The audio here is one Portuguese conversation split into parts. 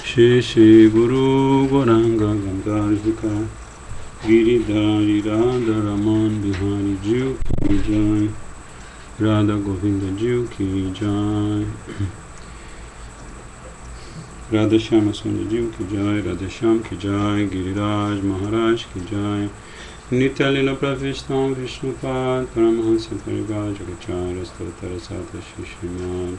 Shri Shri Guru Gauranga Gandarvika Giridhari Radha Raman Bihari Jiu Ki Jai Radha Govinda Jiu Ki Jai Radha Shyama Sundar Jiu Ki Jai Radha Shyam Ki Jai Giriraj Maharaj Ki Jai Nitya Lila Pravishtam Vishnupad Paramahansa Parivar Jagacharya Stotara Sata Shishimad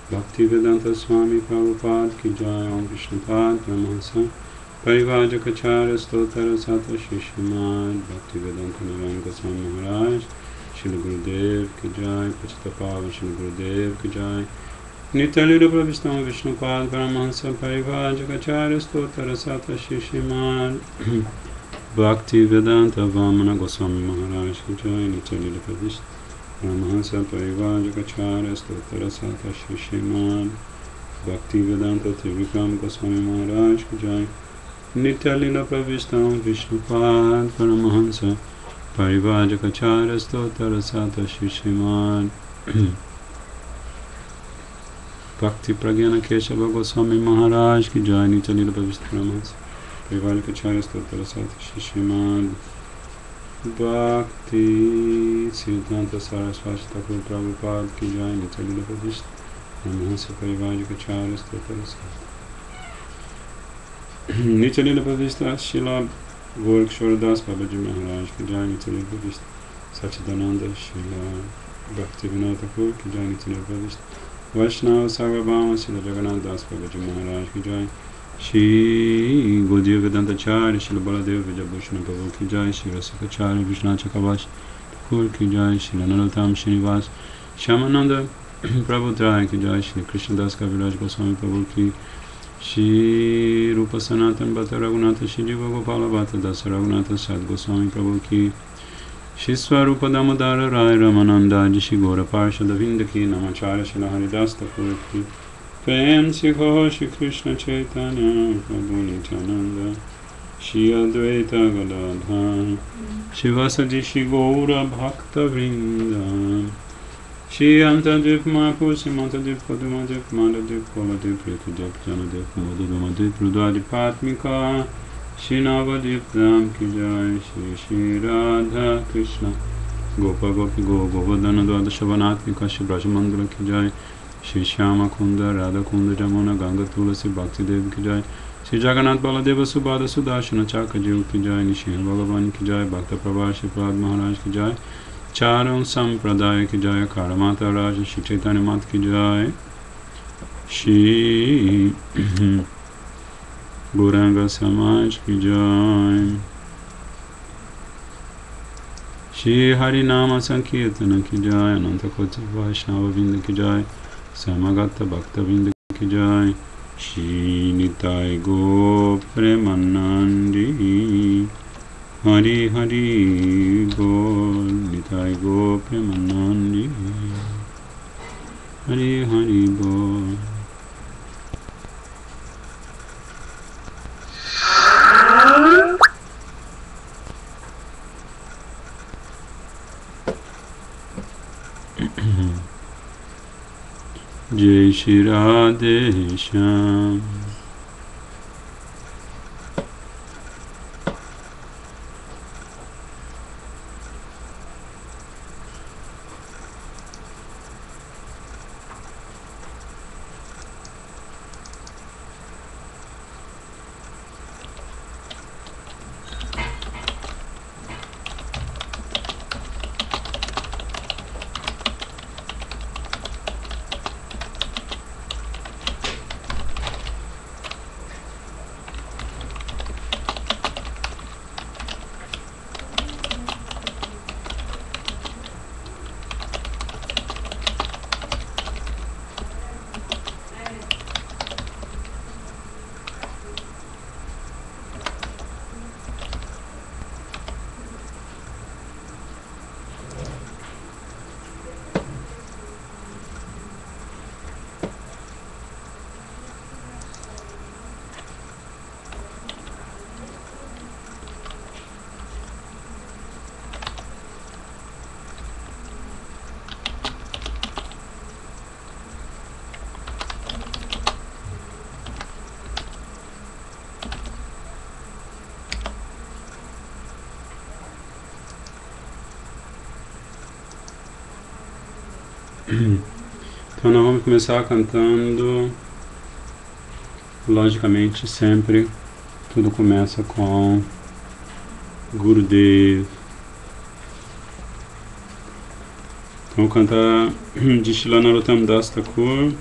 Bhaktivedanta Swami Prabhupada Ki Jai Om Vishnupad Paramahansa Parivar Jagacharya Stotara Sata Shishimad Bhaktivedanta Narayana Goswami Maharaj Shri Gurudev Ki Jai Pachitapava Shri Gurudev Ki Jai Nitya Lila Pravishtam Vishnupad Paramahansa Parivar Jagacharya Stotara Sata Shishimad Bhaktivedanta Vamana Goswami Maharaj Ki Jai Nitya Lila Pravishtam Paramahansa Parivar Jagacharya Stotara Sata Shishimad Bhaktivedanta Trivikram Goswami Maharaj Ki Jai Nitya Lila Pravishtam Vishnupad Paramahansa Parivar Jagacharya Stotara Sata Shishimad Bhakti Pragyana Keshava Goswami Maharaj Ki Jai Nitya Lila Pravishtam Paramahansa Parivar Jagacharya Stotara Sata Shishimad Bhakti Siddhanta Saraswati Thakur Prabhupada Ki Jai Nitya Lila Pravishtam Paramahansa Parivar Jagacharya Stotara Sata Nitya Lila Pravishtam Srila Golkishora Das Babaji Maharaj Ki Jai Nitya Lila Pravishtam Sachidananda Srila Bhaktivinoda Thakur Ki Jai Nitya Lila Pravishtam Vaishnava Sarvabhauma Srila Jagannath Das Babaji Maharaj Ki Jai Shri Gaudiya Vedanta Acharya Srila Baladev Vijayabhushan Prabhu Ki Jai Shri Rasakacharya Vishwanath Chakravarti Thakur Ki Jai Shri Narottam Srinivas Shyamananda Prabhu Trai Ki Jai Shri Krishnadas Kaviraj Goswami Prabhu Ki Shri Rupa Sanatan Bhatta Raghunatha Shri Jiva Gopala Bhatta Dasa Raghunatha Sad Goswami Prabhu Ki Shri Swarupa Damodara Rai Ramananda Shri Gora Parshada Vindaki Namacharya Shri Haridas Thakur Ki Prem Sikho Shri Krishna Chaitanya Prabhu Nityananda Shri Advaita Gadadhar Shri Vasadi Shri Gaura Bhakta Vrinda Shri Antadip Mahapur Simantadip Padumadip Madadip Koladip Ritudip Janadip Madhudamadip Rudadip Patmika Shri Navadip Dham Ki Jai Shri Shri Radha Krishna Gopa Gopi Go Govardhana Dvadashavanatmika Shri Brajamandala Ki Jai Shri Shyama Kunda Radha Kunda Jamuna Ganga Tulasi Bhakti Dev Ki Jai Shri Jagannath Baladeva Subhada Sudashana Chaka Jiv Ki Jai Nishina Bhagavan Ki Jai Bhakta Prabha Shri Prahlad Maharaj Ki Jai Charan Sampradaya Ki Jai Karamata Raja Shri Chaitanya Mat Ki Jai Shri Gauranga Samaj Ki Jai Shri Harinama Sankirtana Ki Jai Ananta Koti Vaishnava Vinda Ki Jai Samagata Bhakta Vinda Ki Jai Shri Nitai Go Premanandi Hari Hari Bol Nitai Go Premanandi Hari Hari Bol Jai Shri Radhe Shyam Então nós vamos começar cantando, logicamente sempre tudo começa com Gurudev. Então vou cantar de Srila Narottam Das Thakur.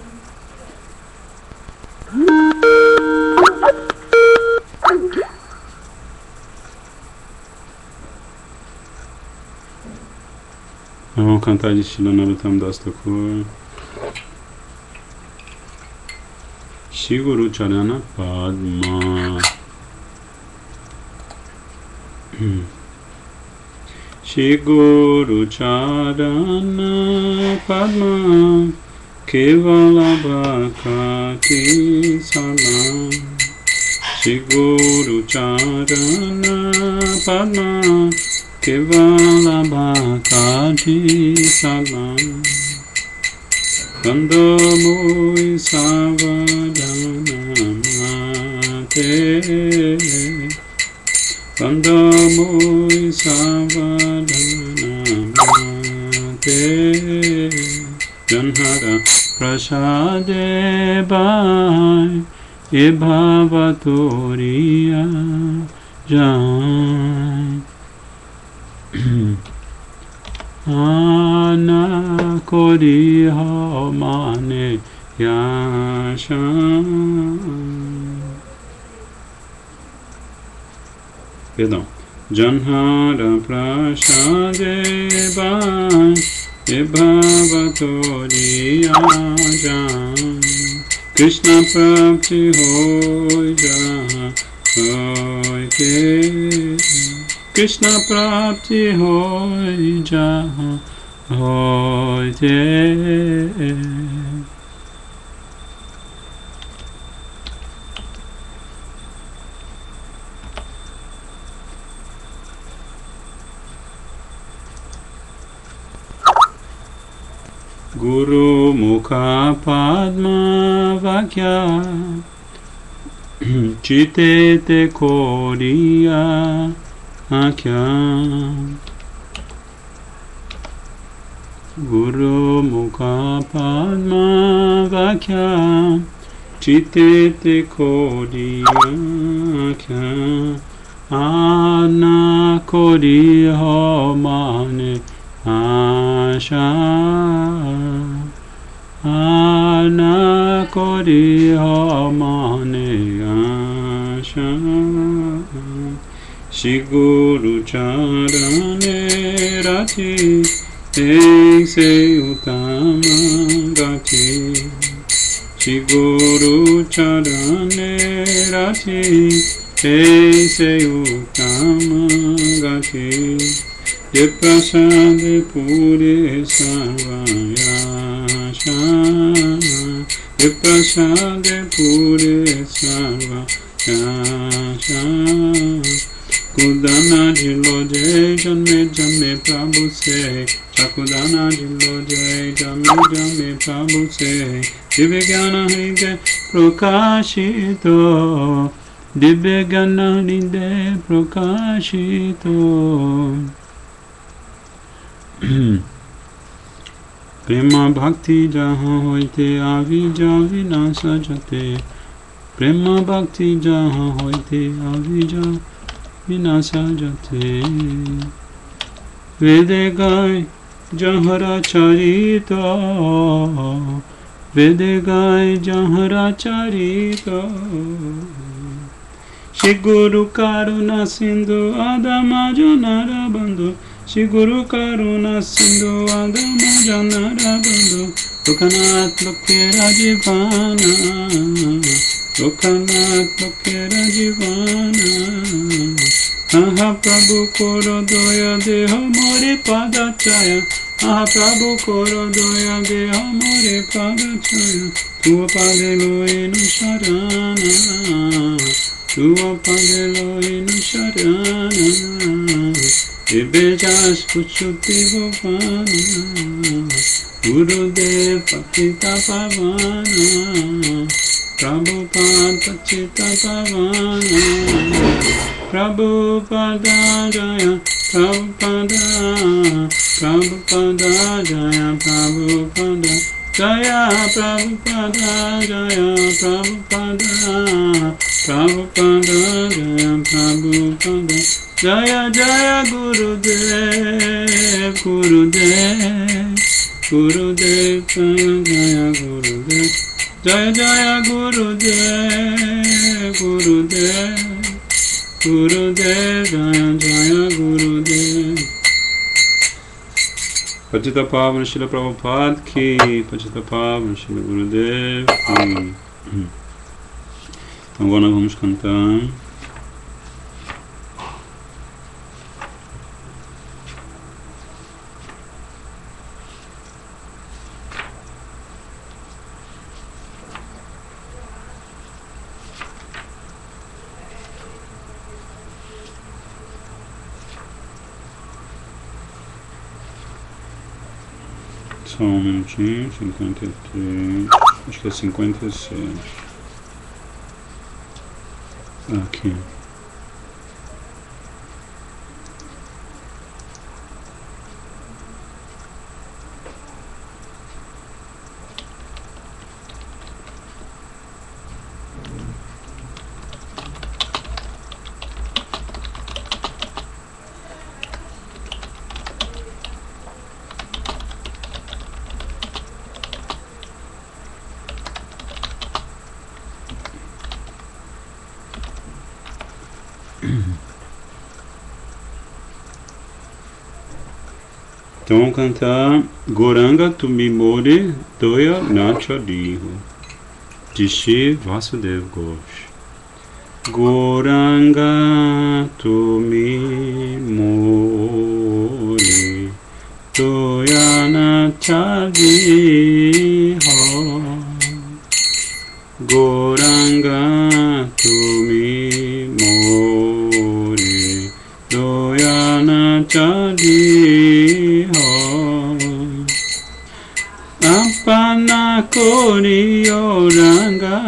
Vamos cantar de Srila Narottam Das Thakur. Shri Guru Charana Padma. Shri Guru Charana Padma Kevala Bhakti Salam. Shri Guru Charana Padma Kevala Bhakti Salam. Kanda Mui Savadana Mate. Kanda Mui Savadana Mate. Janhara Prasade Bhai Bhavatoriya Jai. Ana Kori Ho Mane Yasha. Perdão. Janhara Prasade Bhai Bhavatoriya Jai. Krishna Prapti Hoi Jai Hoi Ke. Krishna Prapti Hoi Jai Hoi Te. Guru Mukha Padma Vakya Chitete Koriya Akya. Guru Mukha Padma Vakya Chitete Koriya Akya. Ana Kori Ho Mane Asha. Ana Kori Ho Mane Asha. Shri Guru Charane Rati Ekse Uttama Gati. Shri Guru Charane Rati Ekse Uttama Gati. Ye Prasade Pure Sarvayasha. Ye Prasade Pure Sarvayasha. Kudana Jilo Jai Janme Janme Prabhu Se. Chakudana Jilo Jai Janme Janme Prabhu Se. Divya Gyana Hide Prakashito. Divya Gyana Hide Prakashito. Prema Bhakti Jahan Hoite Avija Vinasa Jate. Prema Bhakti Jahan Hoite Avija Vinasa Jate. Vede Gai Jahara Charita. Vede Gai Jahara Charita. Shri Guru Karuna Sindhu Adama Janara Bandhu. Shri Guru Karuna Sindhu Adama Janara Bandhu. Lokanath Lokera Jivana. Lokanath Lokera Jivana. Aha Prabhu Koro Doya Deha More Padachaya. Aha Prabhu Koro Doya Deha More Padachaya. Tua Pagelo Enu Sharana. Tua Pagelo Enu Sharana. Bejas Puchuti Bhavana. Gurudev Patita Pavana. Prabhupada Pachita Pavana. Prabhupada Jaya Prabhupada. Prabhupada Prabhupada, Jaya Prabhupada, Jaya Prabhupada, Jaya Prabhupada, Prabhupada, Jaya Prabhupada, Jaya Jaya Gurudev, Gurudev, Gurudev, Jaya Jaya Gurudev, Jaya Jaya Gurudev, Gurudev, Gurudev, Jaya Jaya Gurudev. Patita Pavana Srila Prabhupada ki, Patita Pavana Srila Gurudev ki. Então agora nós vamos cantar só um minutinho, 53, acho que é 56. Aqui. Então vamos cantar Goranga Tumimore Doya Nachadiho de Shri Vasudev Ghosh. Goranga Tumimore Doya Nachadiho, Goranga Tumimore Doya Nachadiho, Apana Kori Oranga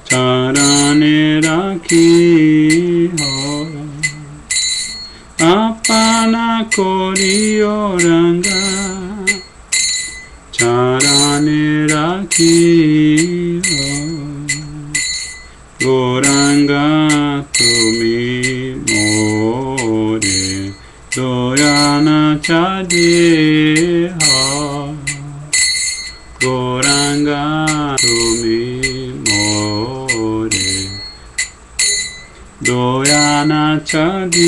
Charane Rakhiho, Apana Kori Oranga Charane Rakhiho, Goranga Tumimore Doya Nachadiho, Goranga Tumimore Doya Nachadiho,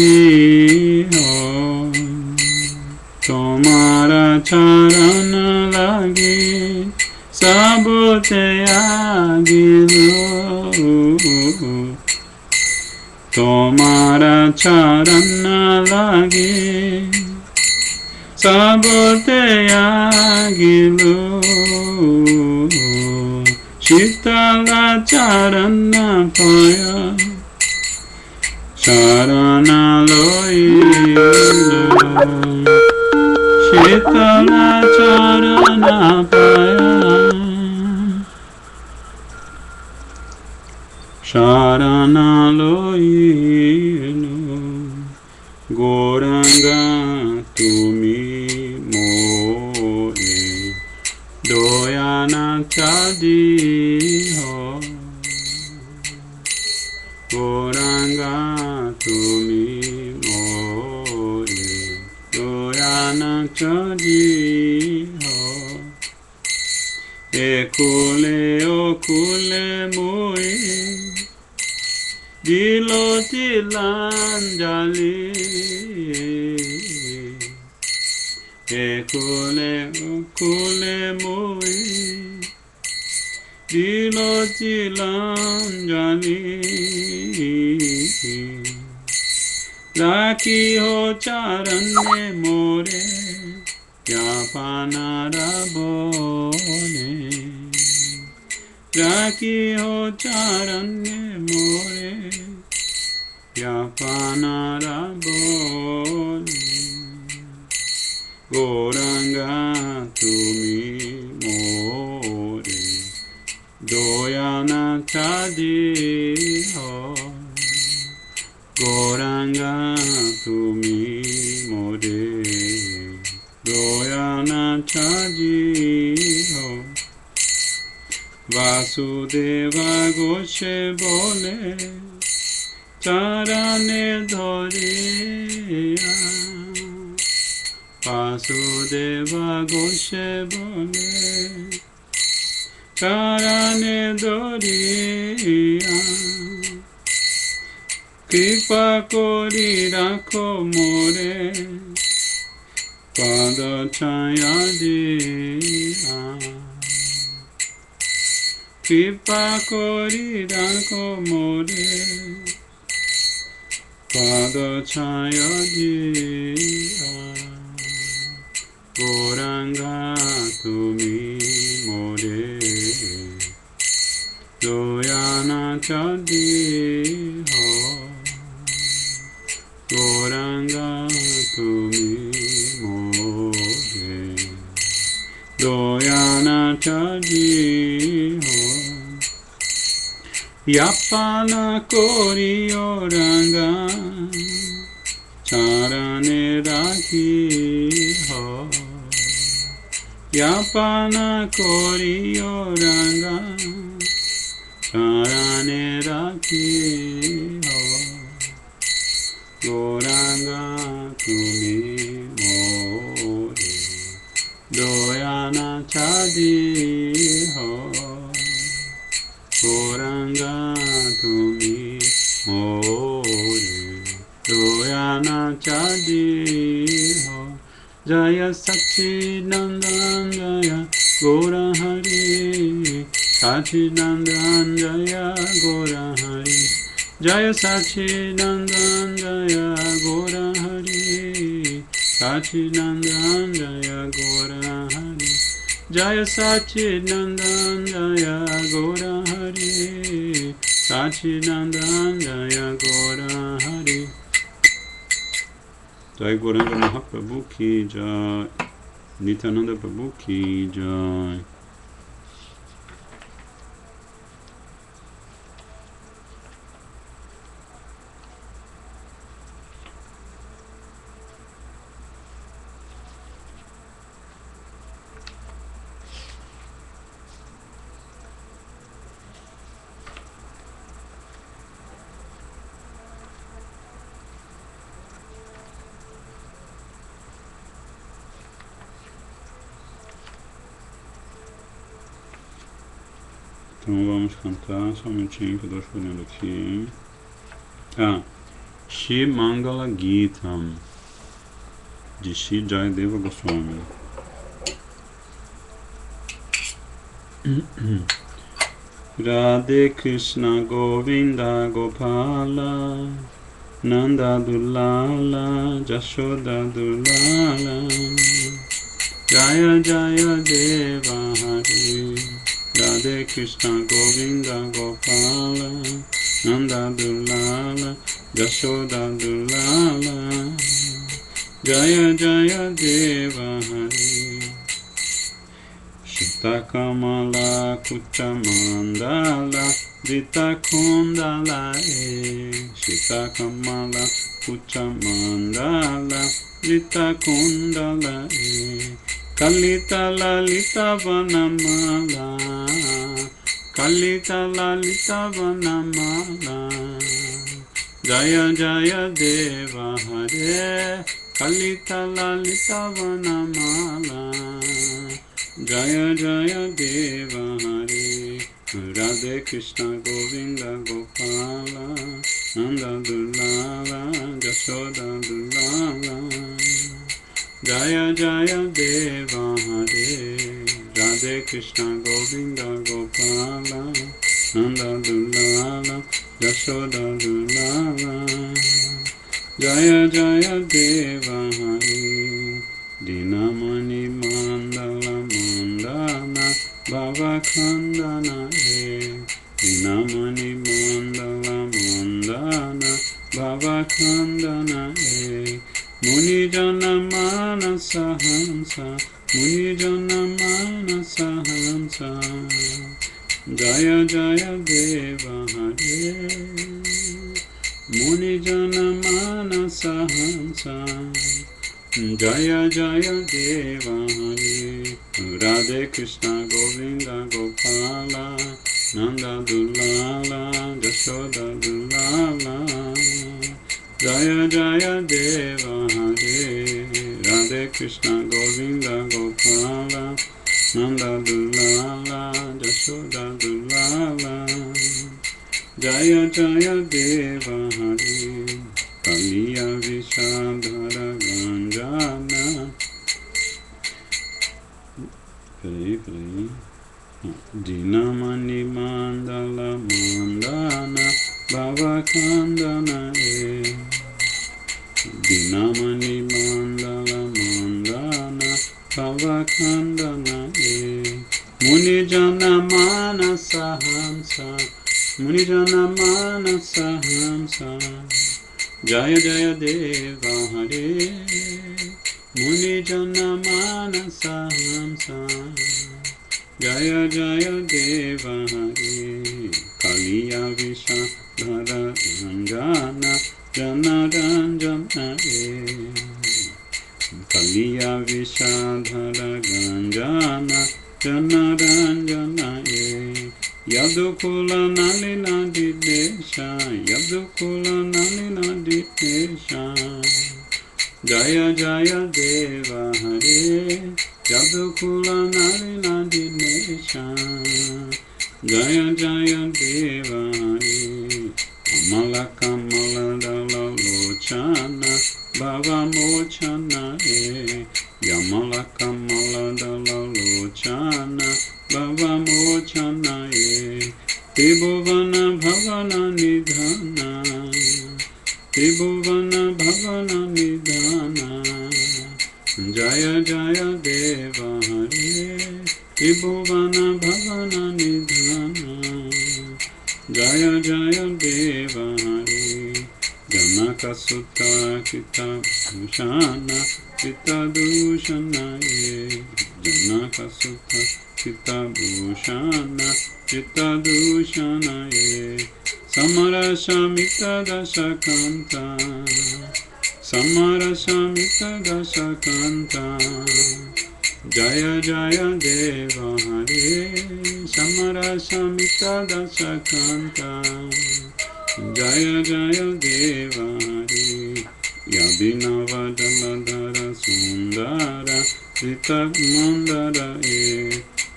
Tomara Charana Lagi Sabote Agilu, Tomara Charana Lagi Sabote Agilu, Shitala Charana Paya Charana Loilu, Shitala Charana Paya Charana Loilu, Goranga Tumimore Doya Nachadiho, Goranga Tumimore Doya Nachadiho, Ekule Okule Mui Dilo Tilanjali, Ekule Okule Mui Dilo Tilanjali, Rakhiho Charane More Yapana Rabone, Rakhiho Charane More Yapana Rabone, Goranga Tumimore Doya Nachadiho, Goranga Tumimore doyana chaji ho. Vasudeva Goshe bole charane dhoriya. Vasudeva Goshe bole charane dhoriya. Kripa kori rakho more pada chaya diya. Kripa kori rakho more pada chaya diya. Gauranga tumi more doyana chadi ho. Gauranga tumi more doyana chadi ho. Yapana kori oranga charane rakhi ho. Yapana kori oranga charane rakhi ho. Gauranga tumi more doyana chadi ho. Gauranga tumi more doyana chadi ho. Jaya Satchidananda Jaya Gaura Hari. Satchidananda Jaya Gaura Hari. Jaya Satchidananda Jaya Gaura Hari. Satchidananda Jaya Gaura Hari. Jaya Satchidananda Jaya Gaura Hari. Satchidananda Jaya Gaura Hari. Jai Gauranga Mahaprabhu ki jai. Nityananda Prabhu ki jai. Então vamos cantar, só um minutinho que eu estou escolhendo aqui. Shri Mangala Gitam, de Shri Jayadeva Goswami. Radhe Krishna Govinda Gopala Nanda Dulala Jashoda Dulala Jaya Jaya Deva Hari. Radhe Krishna Govinda Gopala Nanda Dulala Jashoda Dulala Jaya Jaya Deva Hari. Shita Kamala Kucha Mandala Dita Kundala Shita Kamala Kucha Mandala Dita Kundala Kalita Lalita Vanamala Kalita Lalita Vanamala Jaya Jaya Deva Hare Kalita Lalita Vanamala Jaya Jaya Deva Hare. Radhe Krishna Govinda Gopala Nanda Dulala Jashoda Dulala Jaya Jaya Deva Hare. Radhe Krishna Govinda Gopala Nanda Dulala Jashoda Dulala Jaya Jaya Deva Hare. Dinamani Mandala Mandana Bhava Khandana Dinamani Mandala Mandana Bhava Khandana Muni Jana Manasa Hansa Muni Jana Manasa Hansa Jaya Jaya Deva Hare. Muni Jana Manasa Hansa Jaya Jaya Deva Hari Radhe Krishna Govinda Gopala Nanda Dulala Jashoda Dulala Jaya Jaya Deva Hari Radhe Krishna Govinda Gopala Nanda Dulala Jashoda Dulala Jaya Jaya Deva Hari Kaliya Vishadhara Ganjana Dinamani Mandala Mandana Bhavakandana Dinamani Mandala Mandana Bhavakandana Munijana Manasa Hamsa Munijana Manasa Hamsa Jaya Jaya Deva Hare Munijana Manasa Hamsa Jaya Jaya Deva Hare Kaliya Vishadhara Ranjana Jana Ranjana Kaliya Vishadhara Ranjana Jana Ranjana Yadukula Nalina Didesha Yadukula Nalina Didesha Jaya Jaya Deva Hare Yadukula Nalina Didesha Jaya Jaya Deva Hare Amala Kamala Dala Lochana Bhava Mochana Yamala Kamala Dala Lochana Bhava Mochana Tribhuvana Bhavana Nidhana Tribhuvana Bhavana Nidhana Jaya Jaya Deva Hare Tribhuvana Bhavana Nidhana Jaya Jaya Deva Hare Janaka Sutta Kita Bhushana Kita Dushana Janaka Sutta Chitta Bhushana Chitta Dushana Samarashamita Dasakanta Samarashamita Dasakanta Jaya Jaya Deva Hare Samarashamita Dasakanta Jaya Jaya Deva Hare Yabhinava Daladhara Sundara Sita Mandara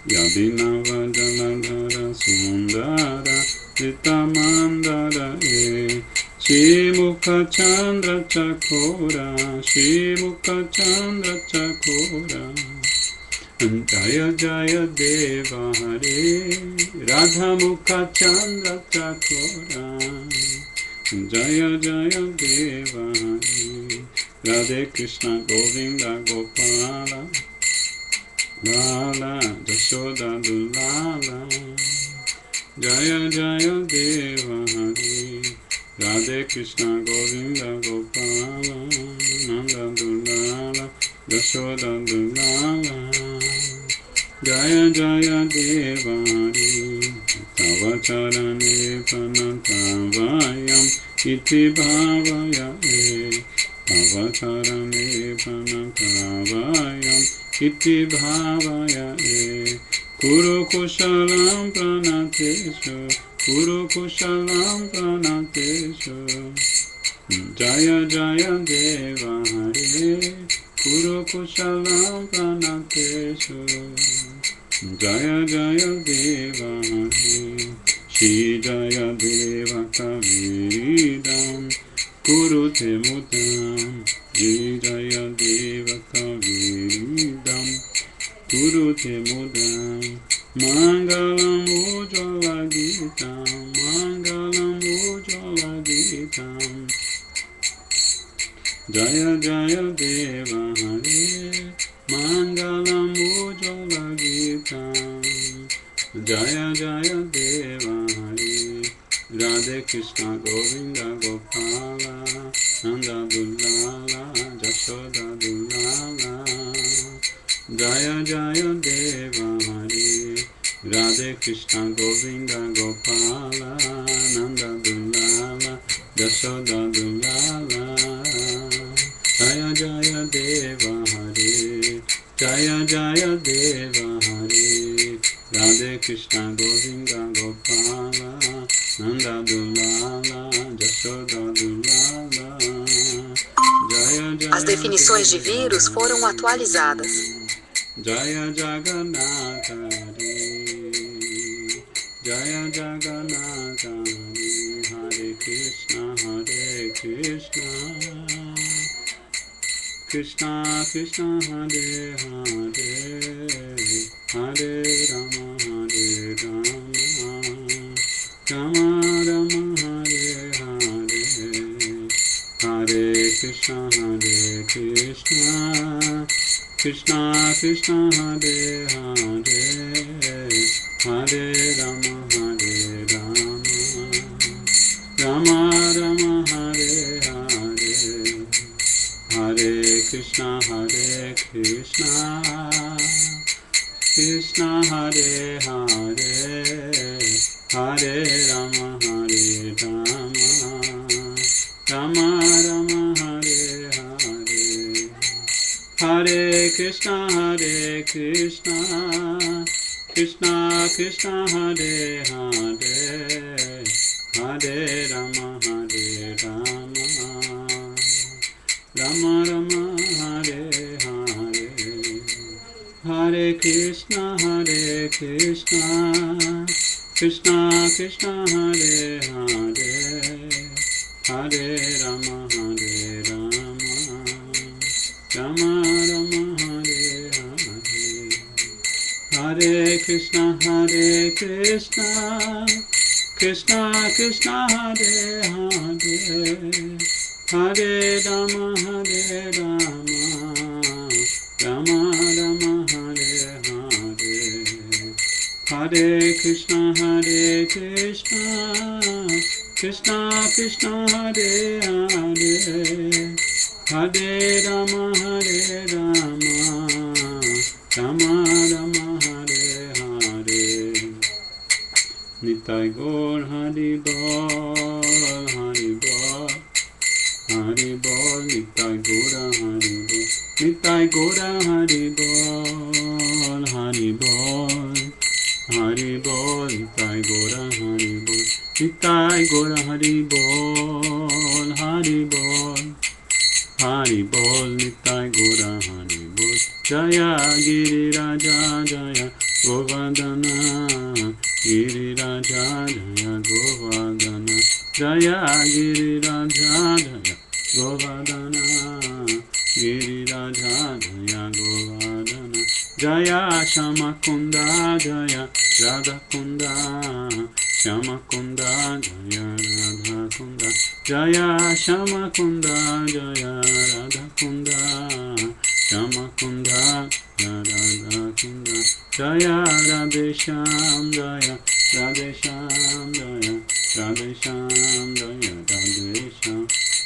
Yadinava Jaladhara Sundara Sita Mandara Shimukha Chandra Chakora Shimukha Chandra Chakora Jaya Jaya Deva Hare Radha Mukha Chandra Chakora Jaya Jaya Deva Hare Radhe Krishna Govinda Gopala Lala Jashoda Dulala Jaya Jaya Deva Hare Radhe Krishna Govinda Gopala Nanda Dulala Jashoda Dulala Jaya Jaya Deva Hare Tava Charane Pranatavayam Iti Bhavaya Tava Charane Pranatavayam Iti Bhavaya Kuru Kushalam Pranateshu Kuru Kushalam Pranateshu Jaya Jaya Deva Hare Kuru Kushalam Pranateshu Jaya Jaya Deva Hare Shri Jaya Deva Kaviridam Kuru Te Mudam Shri Jaya Deva Kaviridam Kuru Te Mudam Mangalam Ujjvala Gitam Mangalam Ujjvala Gitam Jaya Jaya Deva Hare Mangalam Ujjvala Gitam Jaya Jaya Deva Hare Radhe Krishna Govinda Gopala Nanda Dulala Jashoda Dulala Jaya Jaya Deva Hare Radhe Krishna Govinda Gopala Nanda Dulala Jashoda Dulala Jaya Jaya Deva Hare, Jaya Jaya Deva Hare, Radhe Krishna Govinda Gopala, Nanda Dulala, Jashoda Dulala, Jaya Jaya. As definições de vírus foram atualizadas. Jaya Jagannatha Hare, Jaya Jagannatha Hare, Hare Krishna Krishna Krishna Hare Hare, Hare Rama Rama Rama Hare Hare, Hare Krishna Krishna Krishna Hare Hare, Hare Rama Rama Rama Hare Hare, Hare Krishna Krishna Hare Hare, Hare Rama Rama Rama Hare Hare, Hare Krishna Krishna Krishna Hare Hare, Hare Rama Rama Rama Hare Hare, Hare Krishna Krishna Krishna Hare Hare, Hare Rama Rama Rama Hare Hare, Hare Krishna Krishna Krishna Hare Hare, Hare Rama Rama Rama Hare Hare, Hare Krishna Krishna Krishna Hare Hare, Hare Rama Rama Rama Hare Hare. Nitai Gaur Hari Bol, Hari Bol, Hari Bol, Nitai Gaura Hari Bol, Nitai Gaura Hari Bol, Hari Bol, Hari Bol, Nitai Gaura Hari Bol, Nitai Gaura Hari Bol, Hari Bol, Hari Bol, Nitai Gaura Hari Bol, Jaya Giriraja Jaya Govardhana, Giriraja Jaya Govardhana, Jaya Giriraja Jaya Govardhana, Giriraja Jaya Govardhana, Jaya Shamakunda Jaya Radhakunda, Shamakunda Jaya Radhakunda, Jaya Shamakunda Jaya Radhakunda, Shamakunda Radhakunda, Jaya Radhesham Jaya Radhesham Jaya Radhesham Jaya Radhesham,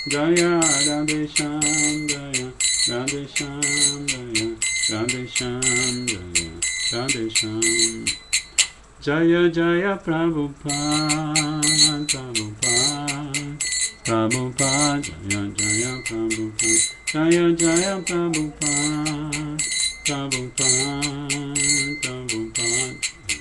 Jaya Radhesham Jaya Radhesham Jaya Radhesham Jaya Radhesham, Jaya Jaya Prabhupada Prabhupada Prabhupada, Jaya Jaya Prabhupada, Jaya Jaya Prabhupada Prabhupada Prabhupada,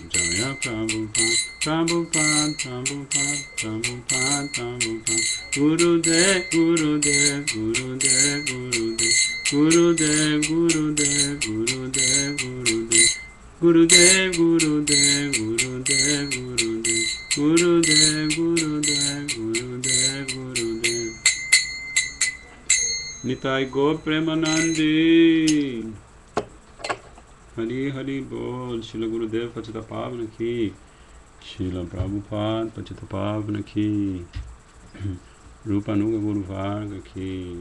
Jaya Prabhupada Prabhupada Prabhupada Prabhupada Prabhupada, Gurudev Gurudev Gurudev Gurudev Gurudev Gurudev Gurudev Gurudev Gurudev Gurudev Gurudev Gurudev Gurudev Gurudev, Nitai Gaur Premanandi, Hari Hari Bol, Shila Gurudev Pachita Pavana Ki, Shila Prabhupada Pachita Pavana Ki, Rupanuga Guru Varga Ki,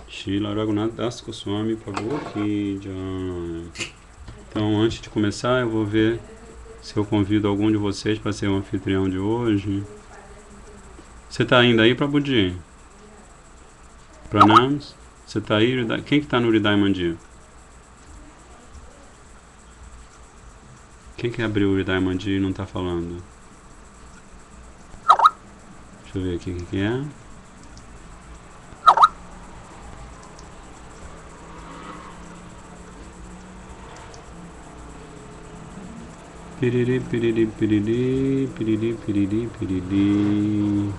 Shila Raghunath Das Goswami Prabhu Ki Jai. Então, antes de começar, eu vou ver se eu convido algum de vocês para ser o anfitrião de hoje. Você está ainda aí, Prabhuji? Pranams? Você está aí? Quem que está no Hridaya Mandir? Quem que abriu o Hridaya Mandir e não está falando? Deixa eu ver aqui o que é. Piriri, piriri, piriri, piriri, piriri, piriri.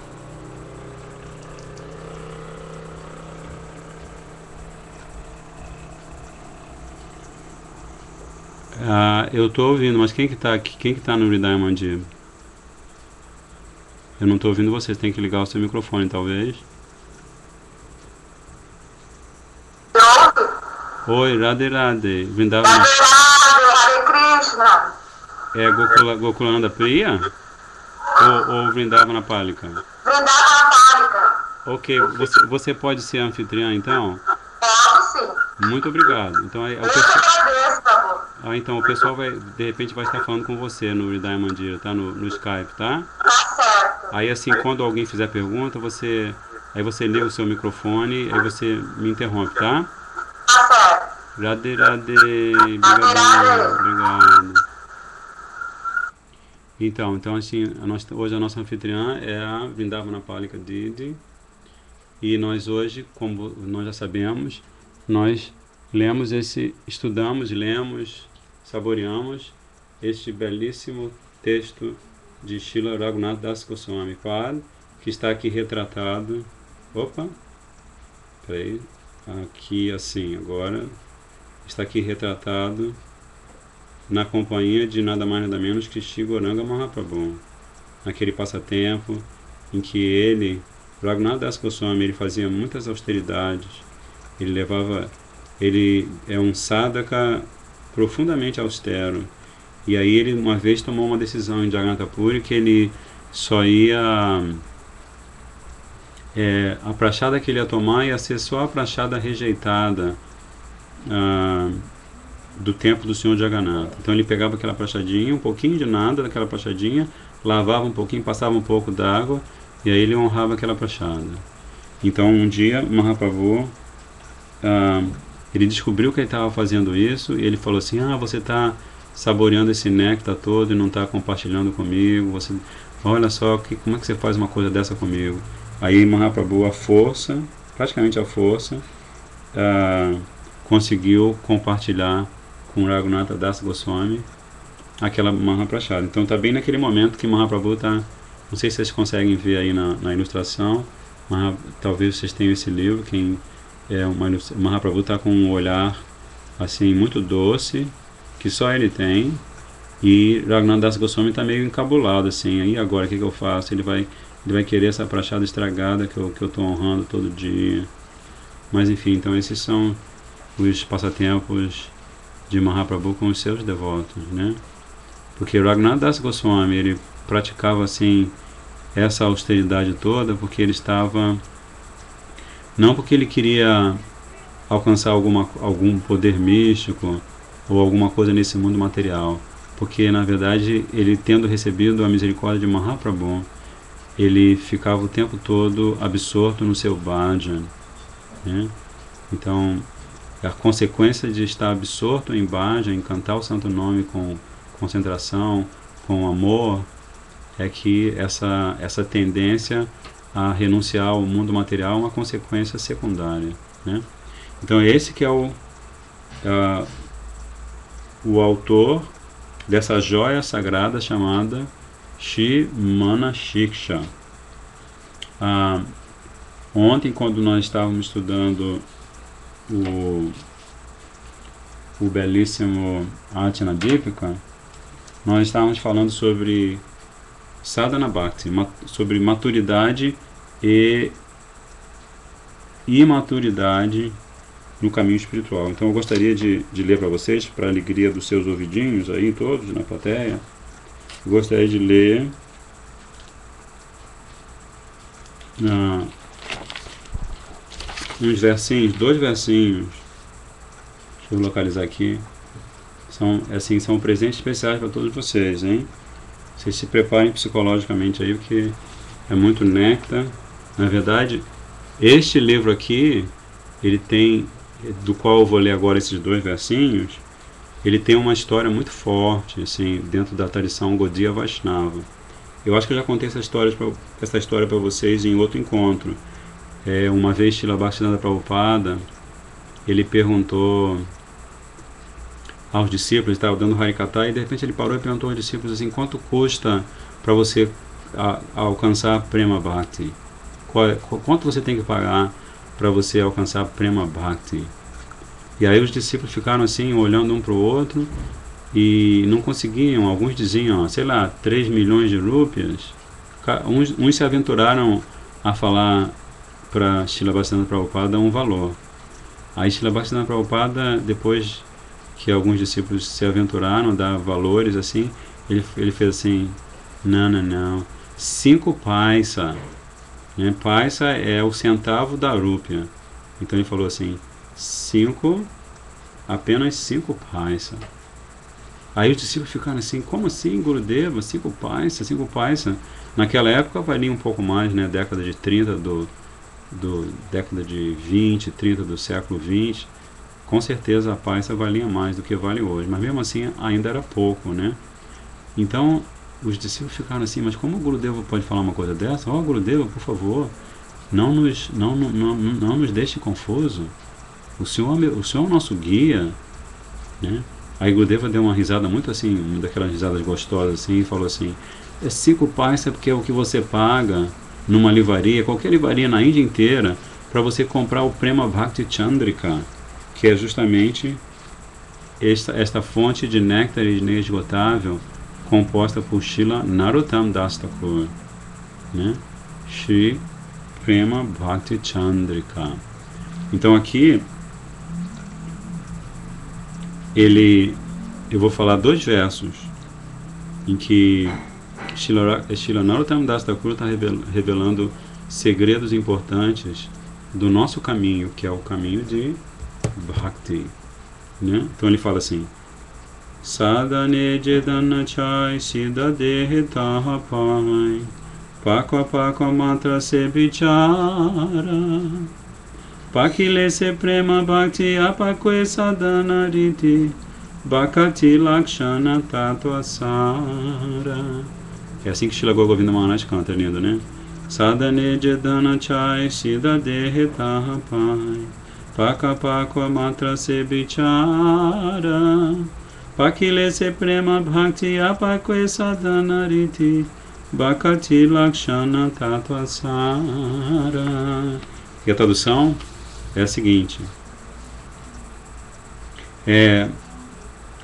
Eu tô ouvindo, mas quem que tá aqui? Quem que tá no Hridaya Mandir? Eu não tô ouvindo vocês, tem que ligar o seu microfone, talvez. Oi, Radhe Radhe. Vrindavan. Hare Krishna. É Gokulanda Priya? Ou Vrindavana Palika? Vrindavana Palika. Ok, você pode ser anfitriã, então? Pode sim. Muito obrigado. Então, aí, Eu agradeço, por favor. então o pessoal vai, de repente, vai estar falando com você no Hridaya Mandir, tá? No Skype, tá? Tá certo. Aí, assim, quando alguém fizer pergunta, aí você liga o seu microfone, aí você me interrompe, tá? Tá certo. Radhe Radhe. Obrigado. Então assim, hoje a nossa anfitriã é a Vrindavana Palika Didi. E nós hoje, como nós já sabemos, nós estudamos, lemos, saboreamos este belíssimo texto de Srila Raghunath Das Goswami Pad, que está aqui retratado. Opa! Peraí. Aqui assim, agora. Está aqui retratado na companhia de nada mais nada menos que Shri Gauranga Mahaprabhu. Naquele passatempo em que ele, Raghunath Das Goswami, ele fazia muitas austeridades. Ele é um sadhaka profundamente austero. E aí ele uma vez tomou uma decisão em Jagannath Puri que ele só ia... a prachada que ele ia tomar ia ser só a prachada rejeitada do templo do Senhor Jagannatha. Então ele pegava aquela prachadinha, um pouquinho de nada daquela prachadinha, lavava um pouquinho, passava um pouco d'água e aí ele honrava aquela prachada. Então um dia Mahaprabhu ele descobriu que ele estava fazendo isso e ele falou assim: você está saboreando esse néctar todo e não está compartilhando comigo, você, olha só como é que você faz uma coisa dessa comigo. Aí Mahaprabhu, praticamente à força, conseguiu compartilhar com Raghunatha Das Goswami aquela Mahaprasada. Então está bem naquele momento que Mahaprabhu está, não sei se vocês conseguem ver aí na ilustração, mas talvez vocês tenham esse livro, Mahaprabhu está com um olhar assim muito doce, que só ele tem, e Raghunatha Das Goswami está meio encabulado assim, aí agora o que eu faço? Ele vai querer essa prachada estragada que eu estou honrando todo dia. Mas enfim, então esses são os passatempos de Mahaprabhu com os seus devotos, né? Porque Raghunatha Das Goswami, ele praticava assim essa austeridade toda porque ele estava, não porque ele queria alcançar algum poder místico ou alguma coisa nesse mundo material, porque na verdade ele, tendo recebido a misericórdia de Mahaprabhu, ele ficava o tempo todo absorto no seu bhajan, né? Então a consequência de estar absorto em bhajan, em cantar o santo nome com concentração, com amor, é que essa tendência a renunciar ao mundo material é uma consequência secundária, né? Então esse que é o autor dessa joia sagrada chamada Shri Manashiksha. Ontem, quando nós estávamos estudando o belíssimo Archana Dipika, nós estávamos falando sobre Sadhana Bhakti, sobre maturidade e imaturidade no caminho espiritual. Então eu gostaria de ler para vocês, para a alegria dos seus ouvidinhos aí todos na plateia, eu gostaria de ler uns versinhos, 2 versinhos. Deixa eu localizar aqui. São presentes especiais para todos vocês, hein? Vocês se preparem psicologicamente aí, porque é muito néctar. Na verdade, este livro aqui, ele tem, do qual eu vou ler agora esses 2 versinhos, ele tem uma história muito forte, assim, dentro da tradição Gaudiya Vaishnava. Eu acho que eu já contei essa história para vocês em outro encontro. Uma vez Srila Bhaktivedanta Prabhupada, ele perguntou aos discípulos, estava dando Harikata, e de repente ele parou e perguntou aos discípulos assim, quanto custa para você alcançar Prema Bhakti? Quanto você tem que pagar para você alcançar Prema Bhakti? E aí os discípulos ficaram assim, olhando um para o outro, e não conseguiam. Alguns diziam, sei lá, 3 milhões de rúpias. Uns se aventuraram a falar para Srila Bhaktivedanta Prabhupada um valor. Aí Srila Bhaktivedanta Prabhupada, depois que alguns discípulos se aventuraram a dar valores assim, ele fez assim, não, 5 paisa, né? Paisa é o centavo da rúpia. Então ele falou assim, apenas 5 paisa. Aí os discípulos ficaram assim, como assim, Gurudeva, 5 paisa? Naquela época valia um pouco mais, né? Década de 30 década de 20, 30 do século 20, com certeza a paisa valia mais do que vale hoje, mas mesmo assim ainda era pouco, né? Então os discípulos ficaram assim, mas como o Gurudeva pode falar uma coisa dessa? Gurudeva, por favor, não nos deixe confuso. O senhor é o nosso guia, né? Aí Gurudeva deu uma risada muito assim, uma daquelas risadas gostosas assim, e falou assim, 5 paisa porque é o que você paga numa livraria, qualquer livraria na Índia inteira, para você comprar o Prema Bhakti Chandrika, que é justamente esta fonte de néctar inesgotável, composta por Srila Narottam Das Thakur, né? Shri Prema Bhakti Chandrika. Então aqui eu vou falar 2 versos em que Srila Narottam Das Thakur está revelando segredos importantes do nosso caminho, que é o caminho de Bhakti, né? Então ele fala assim, Sadhane jedana chai siddha dehe taha pai pakwa matra se bichara pakile se prema bhakti apakwe sadhana riti bhakati lakshana tattva sara. É assim que Srila Govinda Maharaj canta, lindo, né? Sadhane jedana chai siddha dehe taha pai pakwa matra se bichara pakile se prema bhakti apakwe sadhana riti bhakati lakshana tattva sara. E a tradução é a seguinte,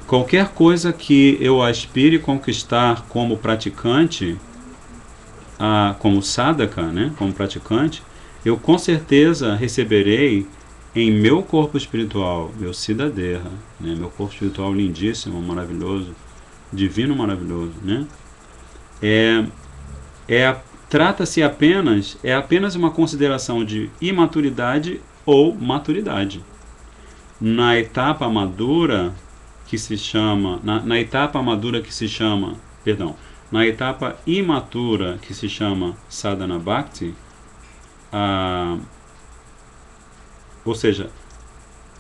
qualquer coisa que eu aspire conquistar como praticante, como sadhaka, né, como praticante, eu com certeza receberei em meu corpo espiritual, meu Siddhadeha, né, meu corpo espiritual lindíssimo, maravilhoso, divino, maravilhoso, né? Trata-se apenas uma consideração de imaturidade ou maturidade. Na etapa madura que se chama, na etapa imatura que se chama Sadhana Bhakti, ou seja,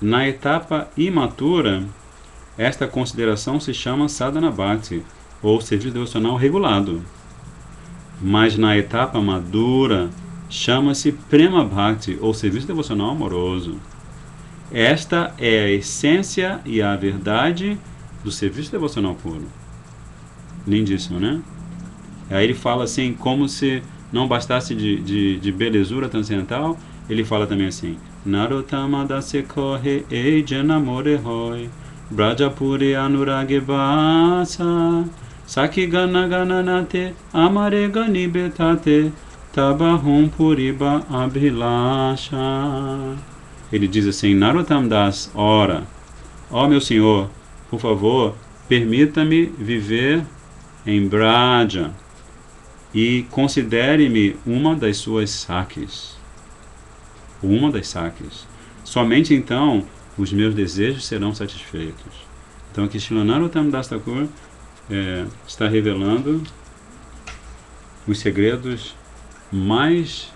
na etapa imatura, esta consideração se chama Sadhana Bhakti, ou serviço devocional regulado. Mas na etapa madura, chama-se Prema Bhakti, ou serviço devocional amoroso. Esta é a essência e a verdade do serviço devocional puro. Lindíssimo, né? Aí ele fala assim, como se não bastasse de belezura transcendental, ele fala também assim, Narottama dase kohe e janamore hoi Brajapuri anurage vasa Saki gana gananate amare gani betate tabahum puriba abhilasha. Ele diz assim, Narottam Das, ora, ó meu Senhor, por favor, permita-me viver em Braja e considere-me uma das suas sakis. Uma das sakis. Somente então os meus desejos serão satisfeitos. Então aqui Srila Narottam Das Thakur está revelando os segredos mais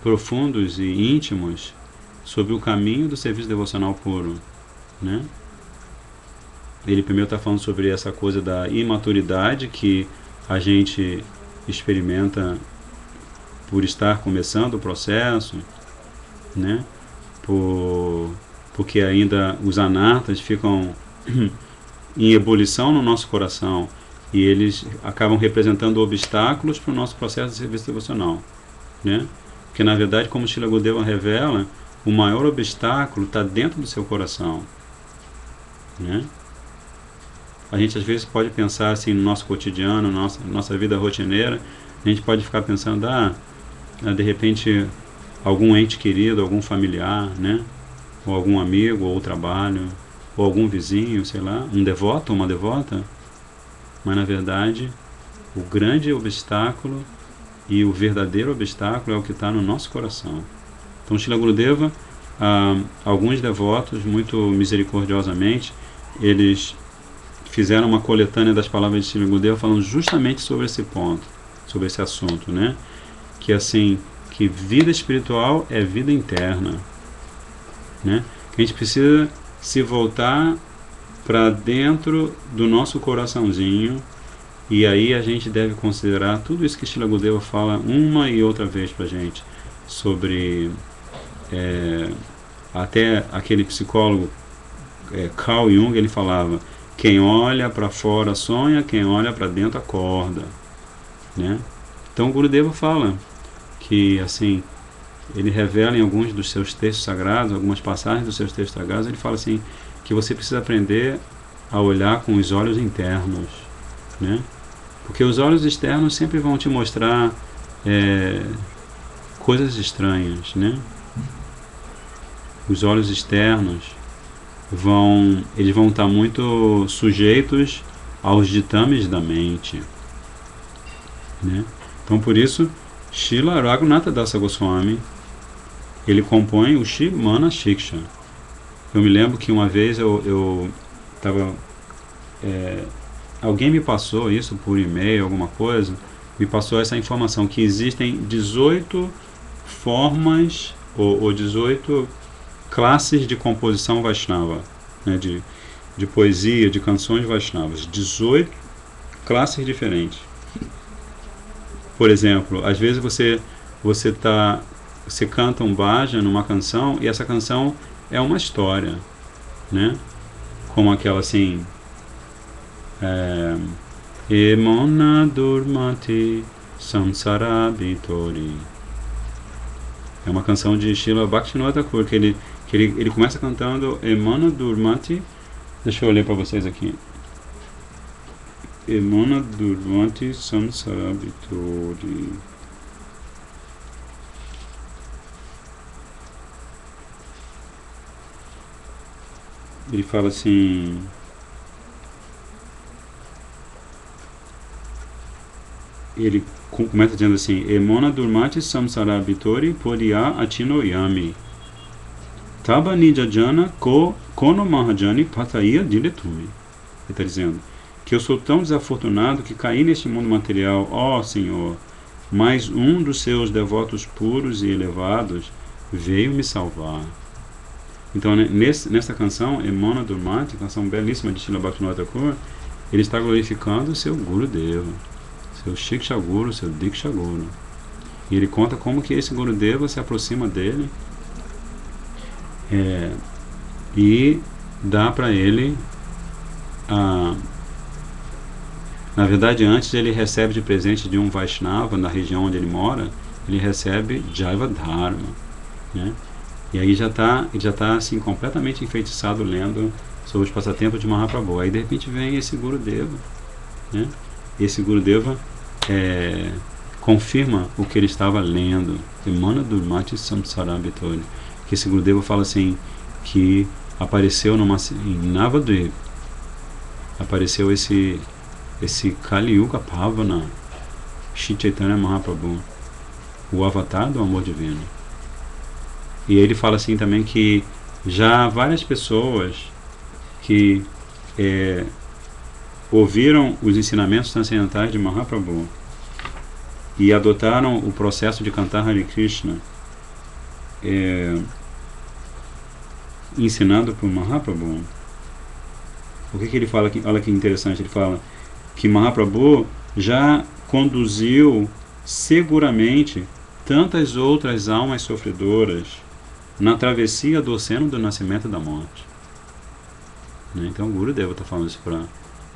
profundos e íntimos sobre o caminho do serviço devocional puro, né? Ele primeiro está falando sobre essa coisa da imaturidade que a gente experimenta por estar começando o processo, né? Por porque ainda os anartas ficam em ebulição no nosso coração e eles acabam representando obstáculos para o nosso processo de serviço devocional, né? Porque na verdade, como Srila Gurudeva revela, o maior obstáculo está dentro do seu coração, né? A gente às vezes pode pensar assim no nosso cotidiano, nossa vida rotineira, a gente pode ficar pensando, de repente algum ente querido, algum familiar, né? Ou algum amigo, ou trabalho, ou algum vizinho, sei lá, um devoto ou uma devota. Mas na verdade, o grande obstáculo e o verdadeiro obstáculo é o que está no nosso coração. Então, Srila Gurudeva, alguns devotos, muito misericordiosamente, eles fizeram uma coletânea das palavras de Srila Gurudeva falando justamente sobre esse ponto, sobre esse assunto, né? Que assim, que vida espiritual é vida interna, né? Que a gente precisa se voltar para dentro do nosso coraçãozinho, e aí a gente deve considerar tudo isso que Srila Gurudeva fala uma e outra vez para a gente, sobre até aquele psicólogo Carl Jung, ele falava, quem olha para fora sonha, quem olha para dentro acorda, né? Então o Gurudeva fala que assim, ele revela em alguns dos seus textos sagrados, algumas passagens dos seus textos sagrados, ele fala assim, que você precisa aprender a olhar com os olhos internos, né? Porque os olhos externos sempre vão te mostrar coisas estranhas, né? Os olhos externos eles vão estar muito sujeitos aos ditames da mente, né? Então por isso Srila Raghunatha Dasa Goswami, ele compõe o Shrimana Shiksha. Eu me lembro que uma vez eu estava... alguém me passou isso por e-mail, alguma coisa, me passou essa informação, que existem 18 formas ou 18 classes de composição Vaishnava, né, de poesia, de canções Vaishnavas. 18 classes diferentes. Por exemplo, às vezes você canta um bhajan numa canção e essa canção é uma história, né? Como aquela assim, Emona Durmati Samsara Vitori. É uma canção de Srila Bhaktivinoda Thakur, que ele começa cantando Emona Durmati. Deixa eu ler para vocês aqui. Emona Durmati Samsara Vitori. Ele fala assim, ele começa dizendo assim, Emona Durmati Samsara Vitori Poriya Achino Yami Taba Nijajana Kono Mahajani Pataya Diletumi. Ele está dizendo que eu sou tão desafortunado que caí neste mundo material, ó Senhor, mas um dos seus devotos puros e elevados veio me salvar. Então, nessa canção, Emona Durmati, canção belíssima de Srila Bhaktivinoda Thakur, ele está glorificando o seu Gurudeva, seu Shiksha Guru, seu Diksha Guru. E ele conta como que esse Gurudeva se aproxima dele e dá para ele na verdade, antes ele recebe de presente de um Vaishnava na região onde ele mora, ele recebe Jaiva Dharma, né? E aí já está assim completamente enfeitiçado lendo sobre os passatempos de Mahaprabhu. Aí de repente vem esse Gurudeva, né? Esse Gurudeva confirma o que ele estava lendo, Emana Durmati Samsara Vitori, que esse Gurudeva fala assim, que apareceu em Navadvip, apareceu esse Kali Yuga Pavana, Shri Chaitanya Mahaprabhu, o avatar do amor divino. E ele fala assim também que já várias pessoas que ouviram os ensinamentos transcendentais de Mahaprabhu e adotaram o processo de cantar Hare Krishna ensinado por Mahaprabhu. O que ele fala aqui? Olha que interessante, ele fala que Mahaprabhu já conduziu seguramente tantas outras almas sofredoras na travessia do oceano do nascimento e da morte. Né? Então o Gurudeva está falando isso para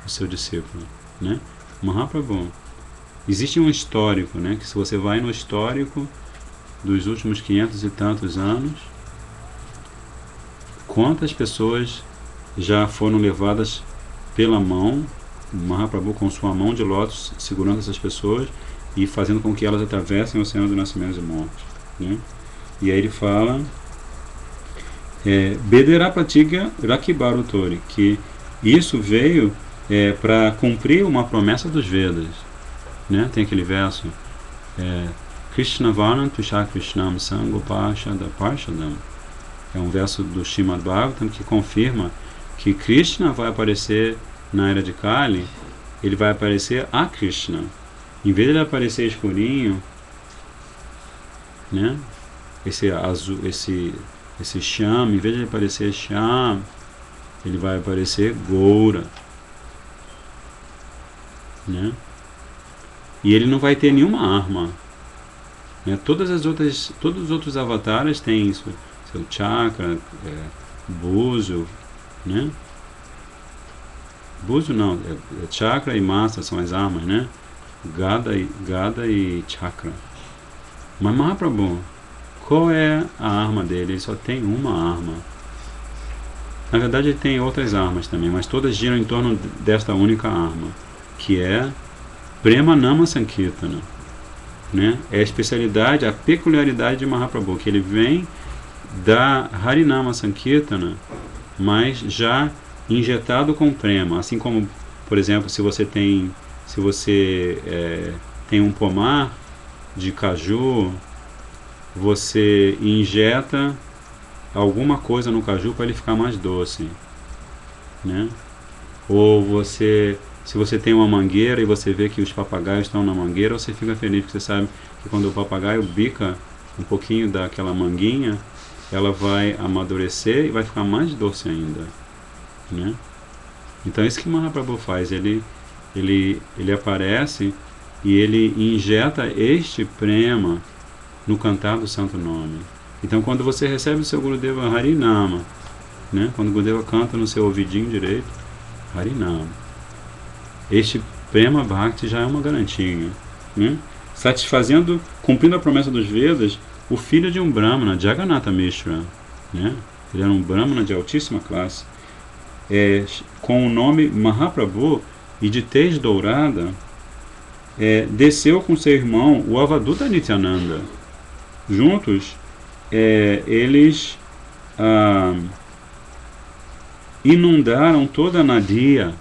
o seu discípulo. Né? Mahaprabhu, existe um histórico, né? Que se você vai no histórico dos últimos 500 e tantos anos, quantas pessoas já foram levadas pela mão, Mahaprabhu com sua mão de lótus segurando essas pessoas e fazendo com que elas atravessem o oceano do nascimento e morte. Né? E aí ele fala Bedera Pratiga Rakibarutori, que isso veio para cumprir uma promessa dos Vedas. Né? Tem aquele verso Krishna Varnam Tusha Krishnam Sangopashada Parshadam. É um verso do Srimad Bhagavatam que confirma que Krishna vai aparecer na era de Kali, ele vai aparecer a Krishna. Em vez de ele aparecer escurinho, né? Esse azul, esse Shyam, em vez de ele aparecer Shyam, ele vai aparecer Goura. Né? E ele não vai ter nenhuma arma. Né? Todos os outros avatares têm isso. Seu chakra, buzo, né? Buzo não, chakra e massa são as armas, né? Gada e chakra. Mas Mahaprabhu, qual é a arma dele? Ele só tem uma arma. Na verdade ele tem outras armas também, mas todas giram em torno desta única arma, que é Prema Nama Sankirtana. Né? É a especialidade, a peculiaridade de Mahaprabhu, que ele vem da Harinama Sankirtana, mas já injetado com prema, assim como, por exemplo, se você tem um pomar de caju, você injeta alguma coisa no caju para ele ficar mais doce, né? Ou se você tem uma mangueira e você vê que os papagaios estão na mangueira, você fica feliz porque você sabe que quando o papagaio bica um pouquinho daquela manguinha, ela vai amadurecer e vai ficar mais doce ainda, né? Então é isso que Mahaprabhu faz, ele aparece e ele injeta este prema no cantar do santo nome. Então quando você recebe o seu Gurudeva Harinama, né? Quando o Gurudeva canta no seu ouvidinho direito Harinama, este prema bhakti já é uma garantia, né? Satisfazendo, cumprindo a promessa dos Vedas, o filho de um Brahmana, Jagannatha Mishra, né? Ele era um Brahmana de altíssima classe, com o nome Mahaprabhu e de tez dourada, desceu com seu irmão, o Avaduta Nityananda. Juntos, eles inundaram toda a Nadia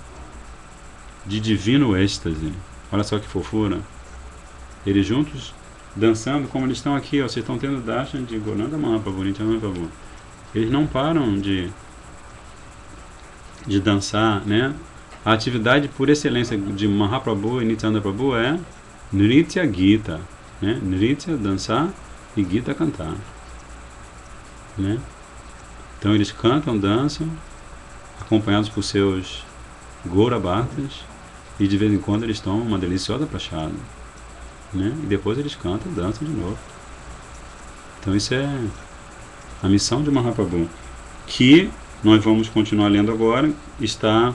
de divino êxtase. Olha só que fofura. Eles juntos dançando como eles estão aqui, ó, vocês estão tendo darshan de Gauranga Mahaprabhu, Nityananda Prabhu. Eles não param de dançar, né? A atividade por excelência de Mahaprabhu e Nityananda Prabhu é Nritya Gita, né? Nritya, dançar, e Gita, cantar, né? Então eles cantam, dançam, acompanhados por seus Gaura Bhartas, e de vez em quando eles tomam uma deliciosa prachada, né? E depois eles cantam e dançam de novo. Então isso é a missão de Mahaprabhu, que nós vamos continuar lendo agora, está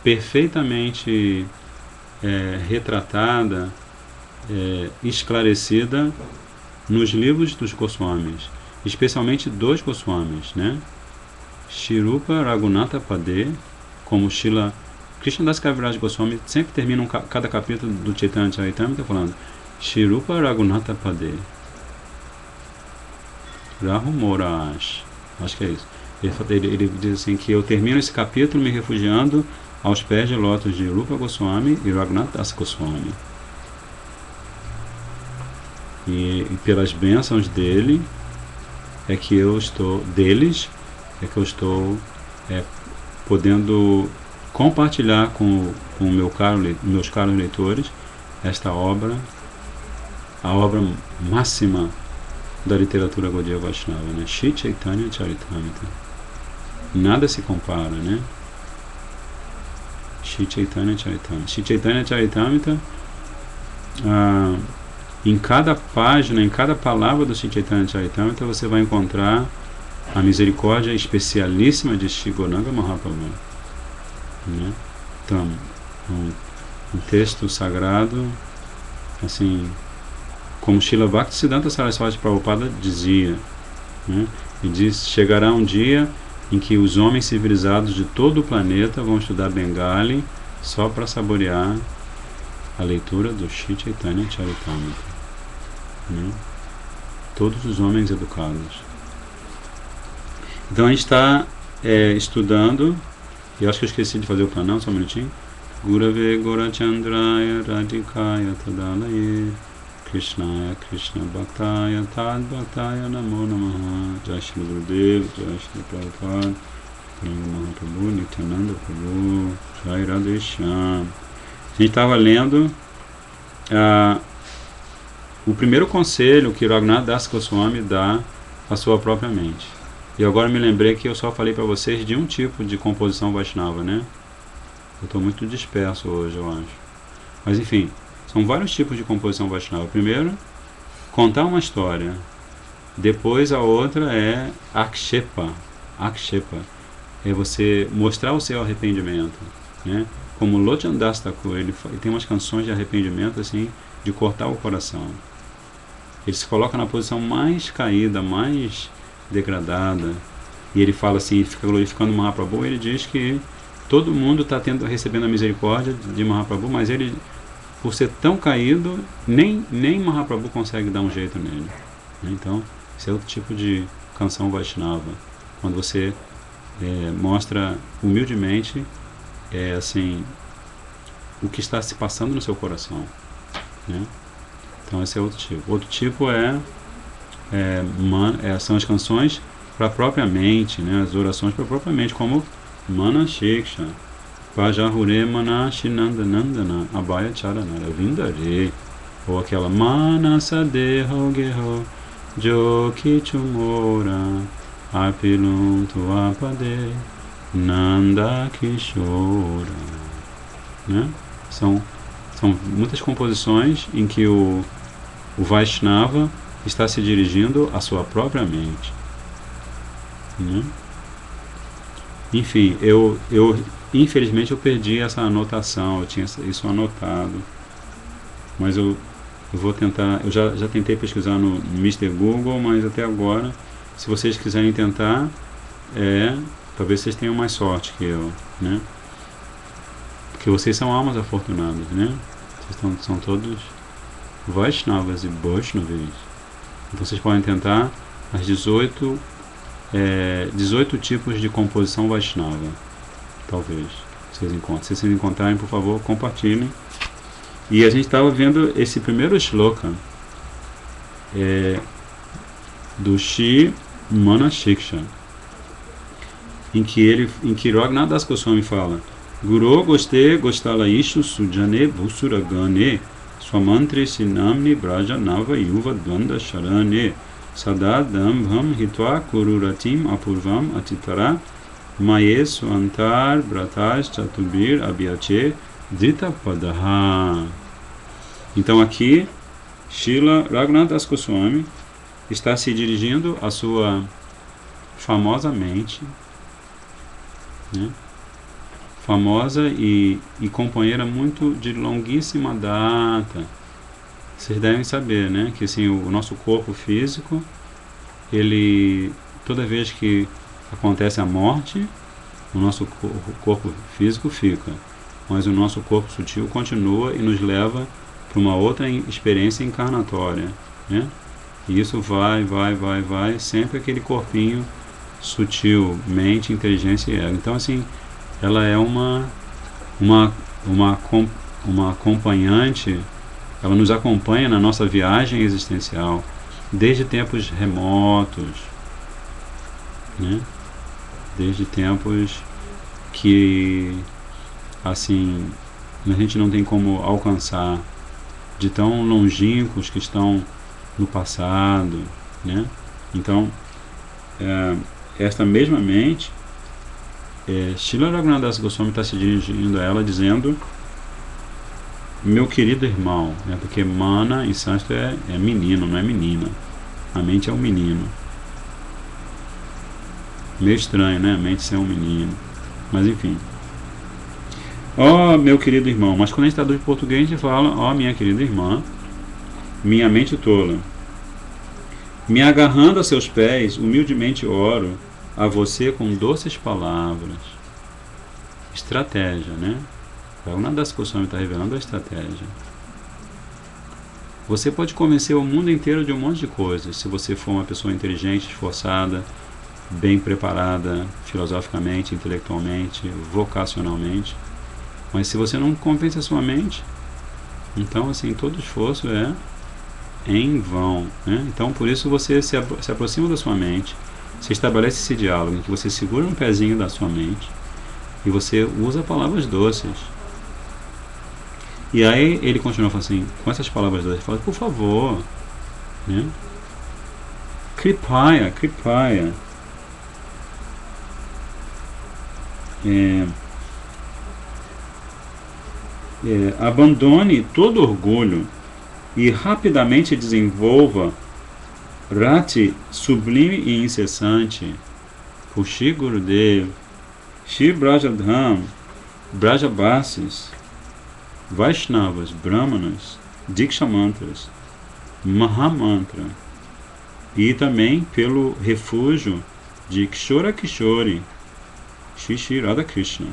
perfeitamente retratada, esclarecida nos livros dos Goswamis, especialmente dois Goswamis, né? Shrirupa Raghunatha Pade, como Srila Krishnadas Kaviraj Goswami sempre termina cada capítulo do Chaitanya Charitamrita falando Shrirupa Raghunatha Pade Rahu Morash, acho que é isso. Ele diz assim que eu termino esse capítulo me refugiando aos pés de lótus de Rupa Goswami e Raghunath Das Goswami, e pelas bênçãos dele é que eu estou podendo compartilhar com meus caros leitores esta obra, a obra máxima da literatura Gaudiya Vaishnava, né? Shri Chaitanya Charitamrita. Nada se compara, né? Shri Chaitanya Charitamrita. Shri Chaitanya Charitamrita em cada página, em cada palavra do Sri Chaitanya Charitamrita, você vai encontrar a misericórdia especialíssima de Shri Gauranga Mahaprabhu, né? Então, um texto sagrado, assim, como Srila Bhaktisiddhanta Saraswati Prabhupada dizia, né? Ele diz: chegará um dia em que os homens civilizados de todo o planeta vão estudar Bengali só para saborear a leitura do Sri Chaitanya Charitamrita, né? Todos os homens educados. Então a gente está estudando, e acho que eu esqueci de fazer o planão, só um minutinho. Gurave Gorachandraya Radhikaya Tadalaye Krishnaya Krishna Bhaktaya Tad Bhaktaya Namo Namaha. Jai Shri Gurudev, Jai Shri Prabhupada, Mahaprabhu, Nityananda Prabhu, Jai Radheshyam. A gente estava lendo o primeiro conselho que Raghunath Das Goswami dá à sua própria mente. E agora me lembrei que eu só falei para vocês de um tipo de composição Vaishnava, né? Eu estou muito disperso hoje, eu acho. Mas enfim, são vários tipos de composição Vaishnava. Primeiro, contar uma história. Depois a outra é Akshepa. Akshepa é você mostrar o seu arrependimento, né? Como Lochan Das Thakur, ele tem umas canções de arrependimento assim, de cortar o coração. Ele se coloca na posição mais caída, mais degradada, e ele fala assim, fica glorificando o Mahaprabhu. Ele diz que todo mundo está recebendo a misericórdia de Mahaprabhu, mas ele, por ser tão caído, nem Mahaprabhu consegue dar um jeito nele. Então, esse é outro tipo de canção Vaishnava, quando você mostra humildemente assim, o que está se passando no seu coração, né? Então esse é outro tipo. Outro tipo são as canções para a própria mente, né? As orações para a própria mente, como Mana Shiksha, Pajahure Mana Shinanda Nandana Abhaya Charanara Vindare, ou aquela Mana Sadeho Geho Joki Chumora Apilum Tuapade Nanda Kishora, né? São muitas composições em que o Vaishnava está se dirigindo à sua própria mente, né? Enfim, eu infelizmente eu perdi essa anotação, eu tinha isso anotado, mas eu vou tentar. Eu já tentei pesquisar no Mr. Google, mas até agora, se vocês quiserem tentar, talvez vocês tenham mais sorte que eu, né? Porque vocês são almas afortunadas, né? Vocês são todos Vaishnavas e Vaishnavis. Então vocês podem tentar as 18 tipos de composição Vaishnava. Talvez vocês encontrem. Se vocês encontrarem, por favor, compartilhem. E a gente estava vendo esse primeiro shloka do Shri Mana Shiksha, em que Raghunath Das Goswami fala: Guru Goste Gostala Ishu Sujane Bhusuragane Swamantri Sinamni Braja Nava Yuva Dvanda Sharane Sadadam Bham Hitwa Kururatim Apurvam Atitara Maye Swantar Bratas Chatubir Abhyache Dita Padaha. Então aqui Srila Raghunath Das Goswami está se dirigindo à sua famosa mente, né? Famosa e companheira muito de longuíssima data. Vocês devem saber, né, que assim, o nosso corpo físico, ele, toda vez que acontece a morte, o nosso corpo físico fica, mas o nosso corpo sutil continua e nos leva para uma outra experiência encarnatória, né? E isso vai, sempre aquele corpinho sutil, mente, inteligência e ego. Então assim, ela é uma acompanhante, ela nos acompanha na nossa viagem existencial desde tempos remotos, né? Desde tempos que assim a gente não tem como alcançar, de tão longínquos que estão no passado, né? Então esta mesma mente, Srila Raghunath Das Goswami está se dirigindo a ela dizendo meu querido irmão, né? Porque mana em sânscrito é menino, não é menina. A mente é um menino. Meio estranho, né? A mente ser um menino. Mas enfim. Ó, meu querido irmão. Mas quando a gente traduz em português, a gente fala: ó, minha querida irmã, minha mente tola. Me agarrando a seus pés, humildemente oro a você com doces palavras. Estratégia, né? Uma das Goswami está revelando a estratégia. Você pode convencer o mundo inteiro de um monte de coisas se você for uma pessoa inteligente, esforçada, bem preparada filosoficamente, intelectualmente, vocacionalmente. Mas se você não convence a sua mente, então assim, todo esforço é em vão, né? Então por isso você se aproxima da sua mente, você estabelece esse diálogo em que você segura um pezinho da sua mente e você usa palavras doces. E aí ele continua falando assim, com essas palavras doces, ele fala: por favor, né? Kripaya, Kripaya. Abandone todo orgulho e rapidamente desenvolva Rati sublime e incessante por Shri Gurudev, Shri Brajadham, Brajavasis, Vaishnavas, Brahmanas, Diksha Mantras, Mahamantra, e também pelo refúgio de Kishora Kishori, Shri Shri Radha Krishna,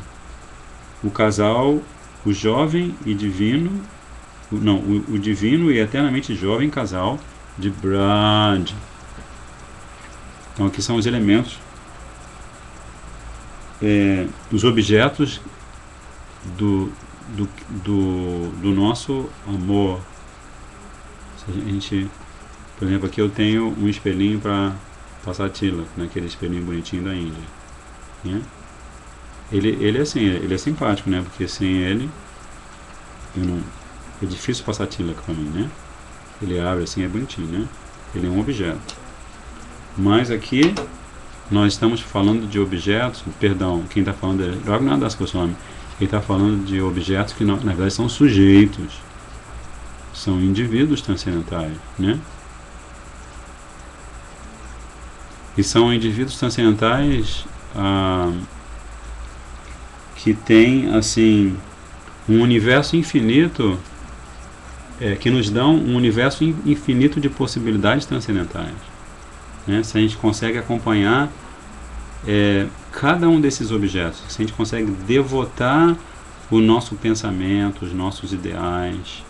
o casal, o jovem e divino, o divino e eternamente jovem casal de Braj. Então aqui são os elementos, os objetos do nosso amor. Se a gente, por exemplo, aqui eu tenho um espelhinho para passar tilak, naquele espelhinho bonitinho da Índia, né? Ele é assim, ele é simpático, né? Porque sem ele é difícil passar tilak para mim, né? Ele abre assim, é bonitinho, né? Ele é um objeto. Mas aqui nós estamos falando de objetos, perdão, quem está falando é Raghunath Das Goswami. Ele está falando de objetos que na verdade são sujeitos, são indivíduos transcendentais, né? E são indivíduos transcendentais que têm assim um universo infinito, que nos dão um universo infinito de possibilidades transcendentais, né? Se a gente consegue acompanhar cada um desses objetos, se a gente consegue devotar o nosso pensamento, os nossos ideais,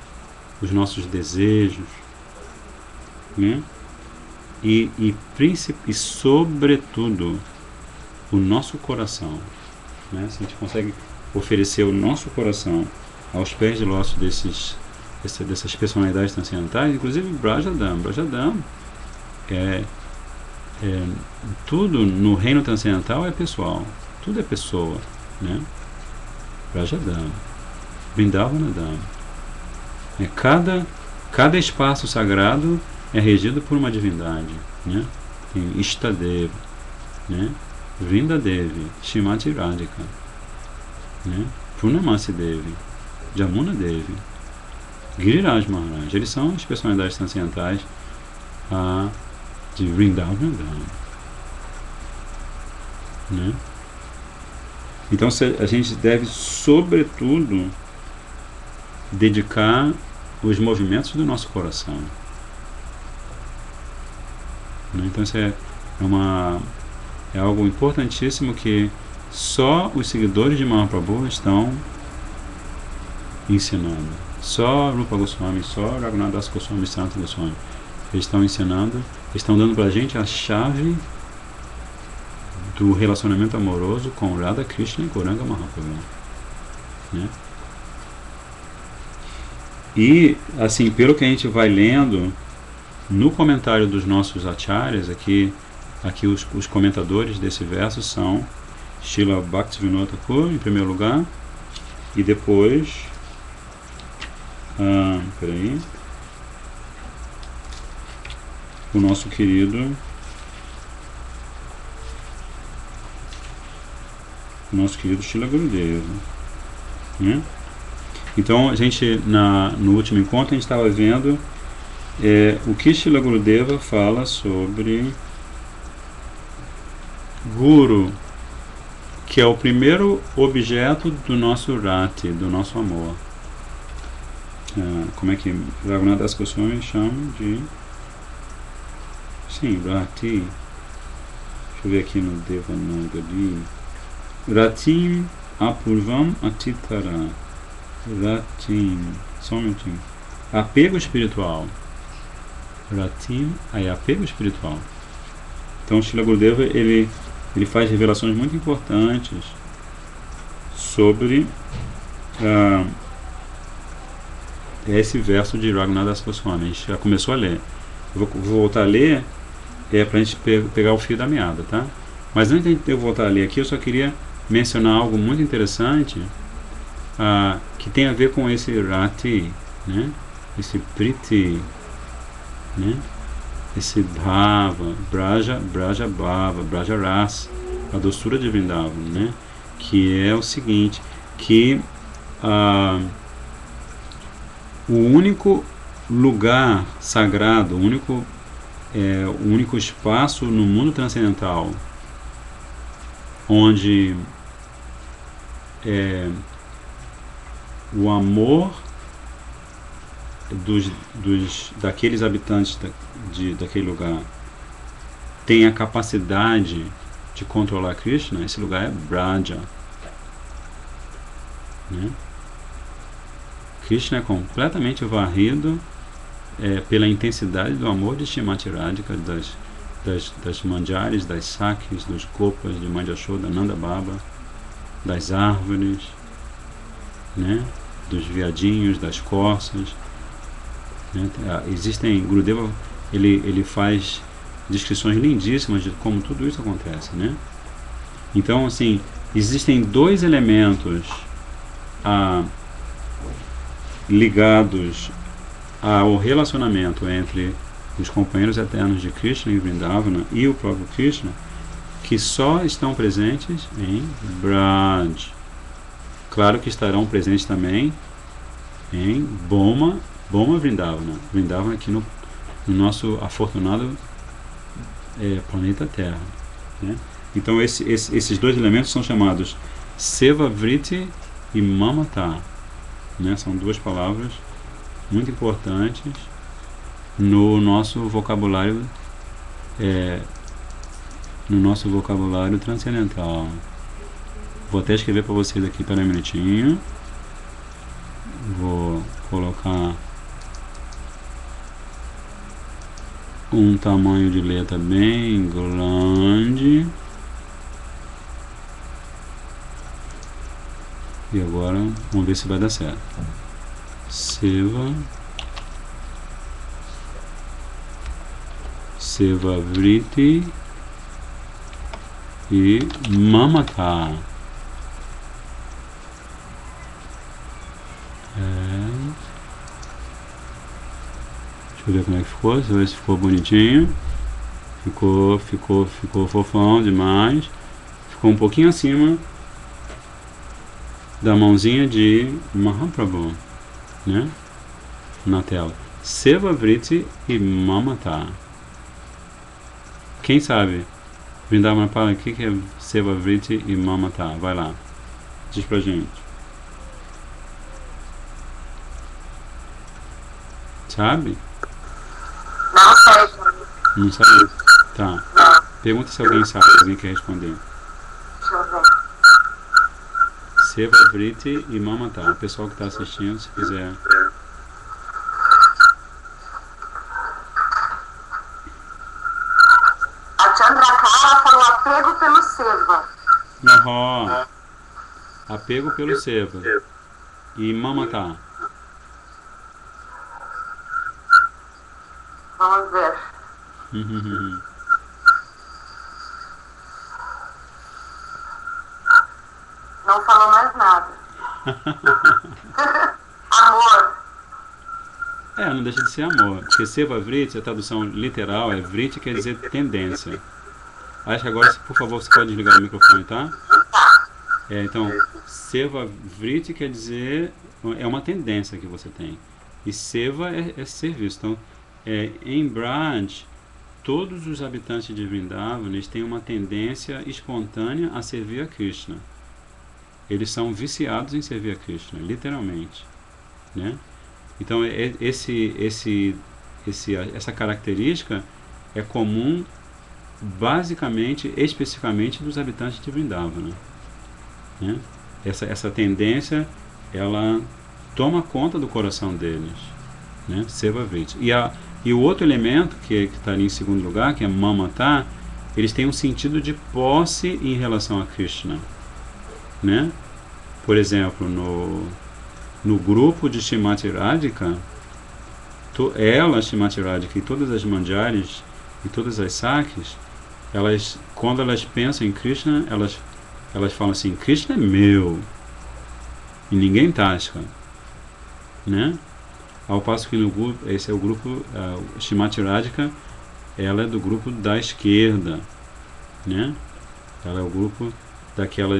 os nossos desejos, né? E sobretudo o nosso coração, né? Se a gente consegue oferecer o nosso coração aos pés de lótus dessas personalidades transcendentais, inclusive Brajadam, tudo no reino transcendental é pessoal, tudo é pessoa, né? Brajadam, Vrindavanadam. Cada espaço sagrado é regido por uma divindade, né? Tem Ishtadeva, né? Vrindadevi, Shrimati Radhika, né? Purnamasi Devi, Jamuna Devi, Giriraj Maharaj. Eles são as personalidades transcendentais de Vrindavanadam, né? Então a gente deve sobretudo dedicar os movimentos do nosso coração, né? Então isso é algo importantíssimo que só os seguidores de Mahaprabhu estão ensinando. Só Rupa Goswami, só Raghunath Das Goswami, Sanata Goswami, eles estão ensinando, estão dando para a gente a chave do relacionamento amoroso com Radha Krishna e Gauranga Mahaprabhu, né? E assim, pelo que a gente vai lendo no comentário dos nossos acharyas, aqui os comentadores desse verso são Srila Bhaktivinoda Thakur em primeiro lugar, e depois o nosso querido Srila Gurudeva, né? Então, a gente, no último encontro, a gente estava vendo o que Srila Gurudeva fala sobre Guru, que é o primeiro objeto do nosso rati, do nosso amor. Como é que Raghunath Das Goswami chama de... Sim, rati. Deixa eu ver aqui no Devanagari. Ratim apurvam atitara. Ratim. Só um minutinho. Apego espiritual. Ratim é apego espiritual. Então, Srila Gurudeva, ele faz revelações muito importantes sobre esse verso de Raghunath Das Goswami. A gente já começou a ler. Eu vou voltar a ler para a gente pegar o fio da meada, tá? Mas antes de eu voltar a ler aqui, eu só queria mencionar algo muito interessante que tem a ver com esse rati, né? Esse priti, né? Esse bhava, braja bhava, braja ras, a doçura de Vrindavan, né? Que é o seguinte, que o único lugar sagrado, o único espaço no mundo transcendental onde o amor daqueles habitantes daquele lugar tem a capacidade de controlar Krishna, esse lugar é Braja, né? Krishna é completamente varrido pela intensidade do amor de Srimati Radhika, das manjares, das sakis, dos copas de Mãe de Yashoda, Nanda Baba, das árvores, né? Dos viadinhos, das corças, né? Gurudeva, ele faz descrições lindíssimas de como tudo isso acontece, né? Então, assim, existem dois elementos ligados ao relacionamento entre os companheiros eternos de Krishna e Vrindavana e o próprio Krishna, que só estão presentes em Braj. Claro que estarão presentes também em Boma Vrindavana. Vrindavana aqui no nosso afortunado planeta Terra, né? Então esses dois elementos são chamados Seva Vritti e Mamata, né? São duas palavras muito importantes no nosso vocabulário transcendental. Vou até escrever para vocês aqui, para um minutinho. Vou colocar um tamanho de letra bem grande. E agora vamos ver se vai dar certo. Seva Vritti e Mamata. Deixa eu ver como é que ficou. Deixa eu ver se ficou bonitinho. Ficou fofão demais. Ficou um pouquinho acima da mãozinha de Mahaprabhu, né? Na tela. Seva Vritti e Mamata. Quem sabe? Vrindavana Pala, o que é Seva Vritti e Mamata? Vai lá. Diz pra gente. Sabe? Não sei. Não sabe? Tá. Não. Pergunta se alguém sabe, se alguém quer responder. Deixa eu ver. Seva Vritti e Mamata. O pessoal que está assistindo, se quiser. A Chandrakara falou apego pelo Seva. Apego pelo Seva. E Mamata. Vamos ver. Não falou mais nada. Amor. Não deixa de ser amor. Porque Seva Vritti, a tradução literal é Vritti, quer dizer tendência. Acho que agora, por favor, você pode desligar o microfone, tá? Então, seva vriti quer dizer, é uma tendência que você tem. E seva é serviço. Então, em Braj, todos os habitantes de Vrindavan, eles têm uma tendência espontânea a servir a Krishna. Eles são viciados em servir a Krishna, literalmente, né? Então, essa característica é comum, basicamente, especificamente dos habitantes de Vrindavana, né? Essa tendência, ela toma conta do coração deles, né? Seva Vriti. E o outro elemento, que está ali em segundo lugar, que é Mamata, eles têm um sentido de posse em relação a Krishna, né? Por exemplo, no grupo de Shrimati Radhika, Shrimati Radhika e todas as Manjaris e todas as Sakis, quando elas pensam em Krishna, elas falam assim: Krishna é meu e ninguém tasca, né? Ao passo que no grupo, esse é o grupo, Shrimati Radhika, ela é do grupo da esquerda, né? Ela é o grupo daquela,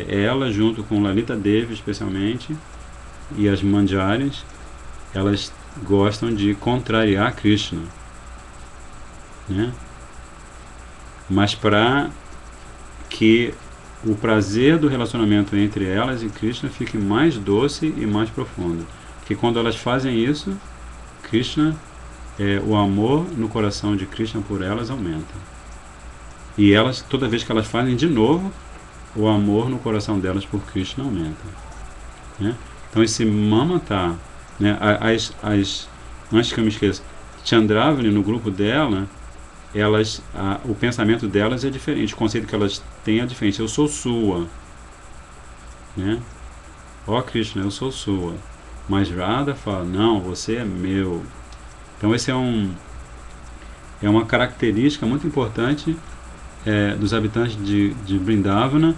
ela junto com Lalita Devi especialmente, e as Manjaris, elas gostam de contrariar Krishna, né? Mas para que o prazer do relacionamento entre elas e Krishna fique mais doce e mais profundo. Porque quando elas fazem isso, Krishna, o amor no coração de Krishna por elas aumenta. E elas, toda vez que elas fazem de novo, o amor no coração delas por Krishna aumenta, né? Então esse Mamata, né, antes que eu me esqueça, Chandravani, no grupo dela, o pensamento delas é diferente, o conceito que elas têm é diferente. Eu sou sua, né? Ó Krishna, eu sou sua. Mas Radha fala: não, você é meu. Então esse é uma característica muito importante dos habitantes de Vrindavana,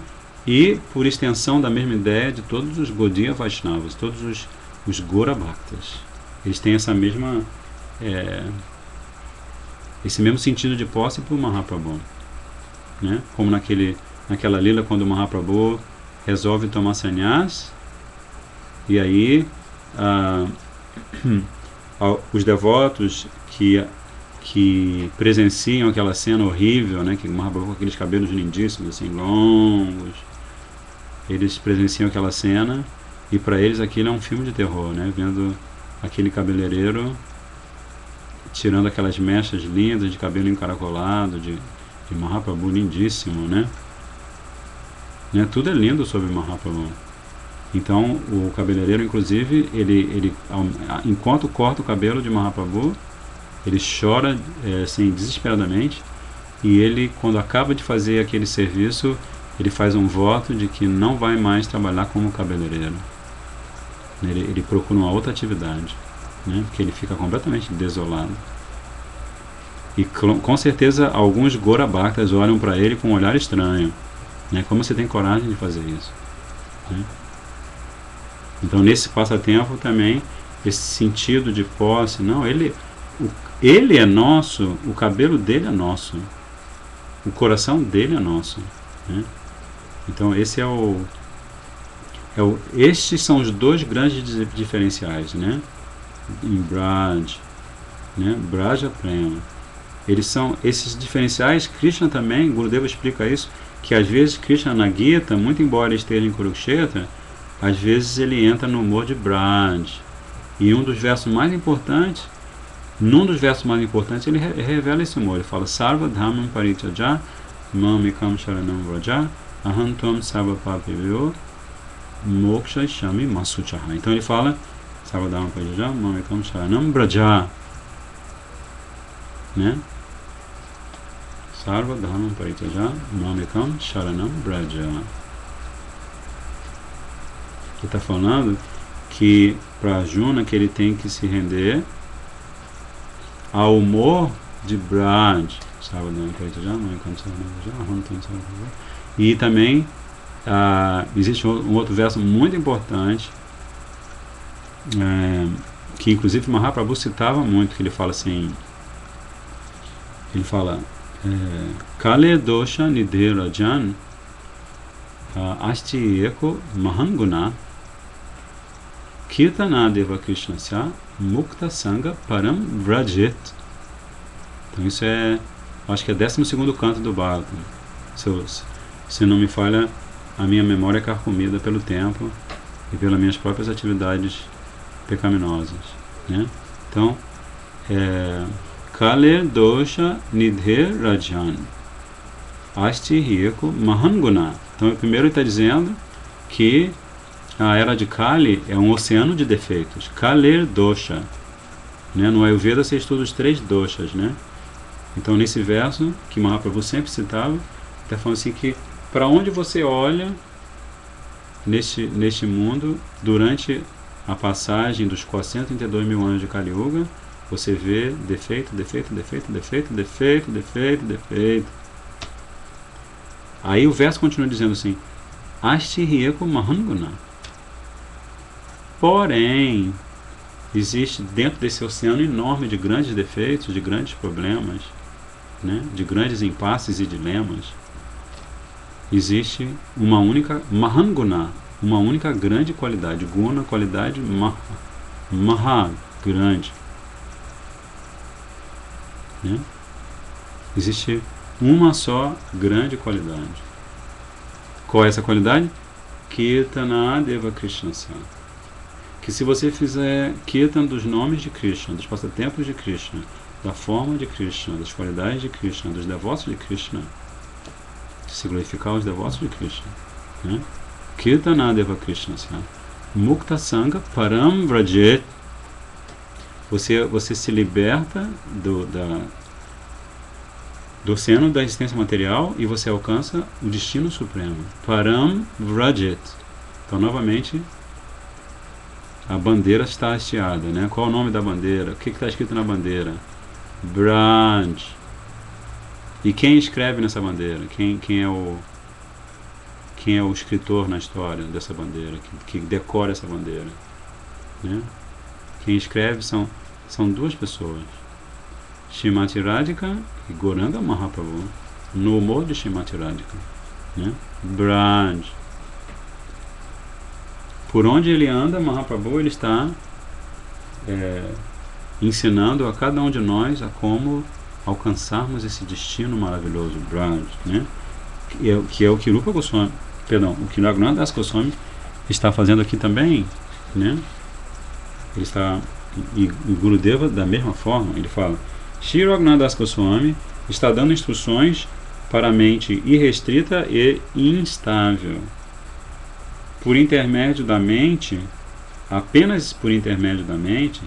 e por extensão da mesma ideia de todos os Gaudiya Vaishnavas, todos os Gora Bhaktas. Eles têm esse mesmo sentido de posse por Mahaprabhu, né? Como naquela lila, quando o Mahaprabhu resolve tomar sannyas, e aí os devotos que presenciam aquela cena horrível, né, que o Mahaprabhu com aqueles cabelos lindíssimos, assim, longos, eles presenciam aquela cena, e para eles aquilo é um filme de terror, né, vendo aquele cabeleireiro tirando aquelas mechas lindas de cabelo encaracolado de Mahaprabhu, lindíssimo, né? Tudo é lindo sobre Mahaprabhu. Então o cabeleireiro, inclusive, ele enquanto corta o cabelo de Mahaprabhu, ele chora assim, desesperadamente, e ele, quando acaba de fazer aquele serviço, ele faz um voto de que não vai mais trabalhar como cabeleireiro. Ele procura uma outra atividade, né? Porque ele fica completamente desolado. E com certeza alguns Gora Bhaktas olham para ele com um olhar estranho, né? Como você tem coragem de fazer isso, né? Então nesse passatempo também, esse sentido de posse, não, ele é nosso, o cabelo dele é nosso, o coração dele é nosso, né? Então esse estes são os dois grandes diferenciais, né? Em Braj, né? Braja Prema. Eles são esses diferenciais. Krishna também, Gurudeva explica isso, que às vezes Krishna na Gita, muito embora ele esteja em Kurukshetra, às vezes ele entra no humor de Braj. E num dos versos mais importantes ele revela esse humor. Ele fala: Sarva Dhamam Parityaja Mamikam Sharanam Vraja Aham Tvam Sarva Papivyo Moksha Shami Masuchaha. Então ele fala: Sarva Dhamam Parityaja Mamikam Sharanam Vraja, né? Sarva Dhamam Parityaja Mamikam Sharanam Vraja. Ele está falando que para Arjuna, que ele tem que se render ao humor de Braj. E também existe um outro verso muito importante, que inclusive Mahaprabhu citava muito, que ele fala assim, Kale dosha nidhe rajan Asti eko mahanguna kirtanadeva krishnasya mukta sanga param vrajet. Então isso é, acho que é 12º canto do Bhagavatam. Se não me falha, a minha memória é carcomida pelo tempo e pelas minhas próprias atividades pecaminosas, né? Então, Kaler dosha nidhe rajan asti rieko mahanguna. Então, primeiro ele está dizendo que a era de Kali é um oceano de defeitos. Kaler dosha, né? No Ayurveda você estuda os 3 doshas, né? Então, nesse verso que Mahaprabhu sempre citava, está falando assim que para onde você olha neste mundo, durante a passagem dos 432 mil anos de Kali Yuga, você vê defeito, defeito, defeito, defeito, defeito, defeito, defeito. Aí o verso continua dizendo assim, Asti rieko mahanguna. Porém, existe dentro desse oceano enorme de grandes defeitos, de grandes problemas, né, de grandes impasses e dilemas, existe uma única mahanguna, uma única grande qualidade. Guna, qualidade, maha, grande, né? Existe uma só grande qualidade. Qual é essa qualidade? Kirtana Deva Krishnasya. Que se você fizer Kirtan dos nomes de Krishna, dos passatempos de Krishna, da forma de Krishna, das qualidades de Krishna, dos devotos de Krishna, se glorificar os devotos de Krishna, né? Kirtana Deva Krishnasya Mukta Sangha Param Vrajet. Você se liberta do oceano da existência material e você alcança o destino supremo. Param Vrajet. Então, novamente, a bandeira está hasteada, né? Qual é o nome da bandeira? O que está escrito na bandeira? Braj. E quem escreve nessa bandeira? Quem é o escritor na história dessa bandeira? Que decora essa bandeira, né? Quem escreve são 2 pessoas. Shrimati Radhika e Gauranga Mahaprabhu, no humor de Shrimati Radhika, né? Braj. Por onde ele anda, Mahaprabhu, ele está ensinando a cada um de nós a como alcançarmos esse destino maravilhoso, Braj, né? Que é o que Rupa Goswami, o que Raghunath Das Goswami está fazendo aqui também, né? Ele está, e Gurudeva da mesma forma, ele fala, Shri Raghunath Das Goswami está dando instruções para a mente irrestrita e instável. Por intermédio da mente, apenas por intermédio da mente,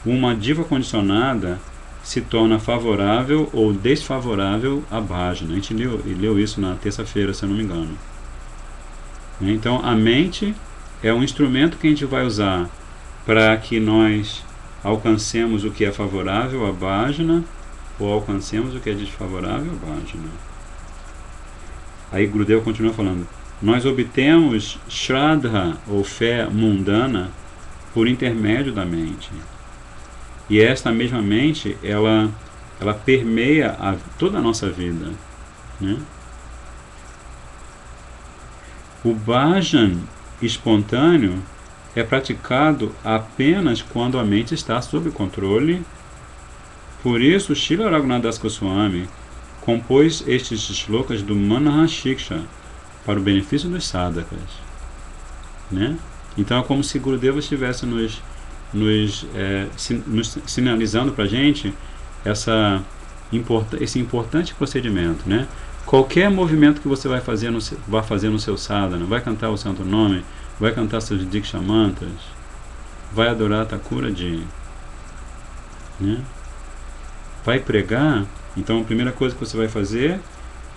uma diva condicionada se torna favorável ou desfavorável à bhajana. A gente leu isso na terça-feira, se eu não me engano. Então, a mente é um instrumento que a gente vai usar para que nós alcancemos o que é favorável à bhajana ou alcancemos o que é desfavorável à bhajana. Aí Gurudeva continua falando, nós obtemos shraddha ou fé mundana por intermédio da mente. E esta mesma mente, ela permeia toda a nossa vida, né? O bhajan espontâneo é praticado apenas quando a mente está sob controle. Por isso, Srila Raghunath Das Goswami compôs estes shlokas do Manaha Shiksha para o benefício dos sadhakas, né? Então é como se Gurudeva estivesse nos sinalizando para a gente esse importante procedimento, né? Qualquer movimento que você vai fazer no seu sadhana, vai cantar o santo nome, vai cantar seus Diksha mantras, vai adorar Thakuraji, né? Vai pregar. Então a primeira coisa que você vai fazer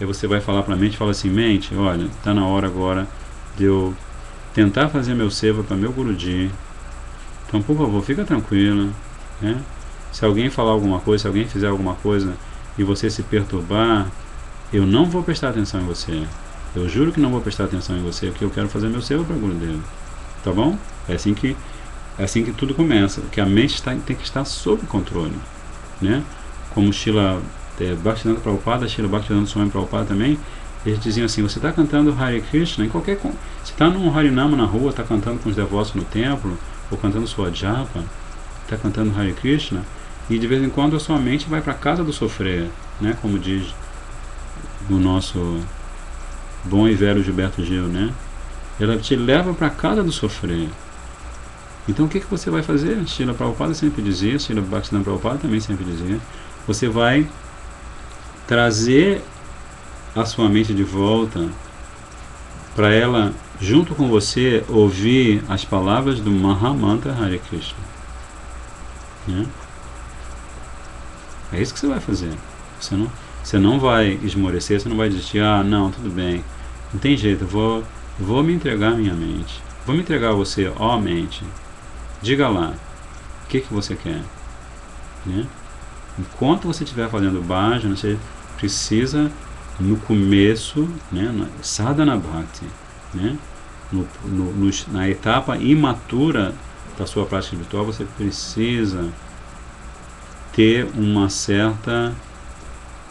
é você vai falar para a mente, fala assim, mente, olha, está na hora agora de eu tentar fazer meu seva para meu Guruji. Então, por favor, fica tranquila, né? Se alguém falar alguma coisa, se alguém fizer alguma coisa e você se perturbar, eu não vou prestar atenção em você. Eu juro que não vou prestar atenção em você, porque eu quero fazer meu seva para Gurudeva. Tá bom? É assim que tudo começa, que a mente tem que estar sob controle, né? Como Srila Bhaktivedanta Prabhupada, Srila Bhaktivedanta Swami Prabhupada também, Eles diziam assim, você está cantando Hare Krishna em qualquer... Você está num Harinama na rua, está cantando com os devotos no templo, ou cantando sua japa, está cantando Hare Krishna, e de vez em quando a sua mente vai para a casa do sofrer, né? Como diz o nosso bom e velho Gilberto Gil, né? Ela te leva para a casa do sofrer. Então o que você vai fazer? Srila Prabhupada sempre dizia, Srila Bhaktivedanta Prabhupada também sempre dizia, você vai trazer a sua mente de volta para ela, junto com você, ouvir as palavras do Mahamantra Hare Krishna. Né? É isso que você vai fazer. Você não vai esmorecer, você não vai desistir, não, tudo bem, não tem jeito, eu vou me entregar à minha mente. Vou me entregar a você, ó mente. Diga lá, o que você quer? Né? Enquanto você estiver fazendo bhajana, você precisa, no começo, né, sadhana bhakti, né, na etapa imatura da sua prática espiritual, você precisa ter uma certa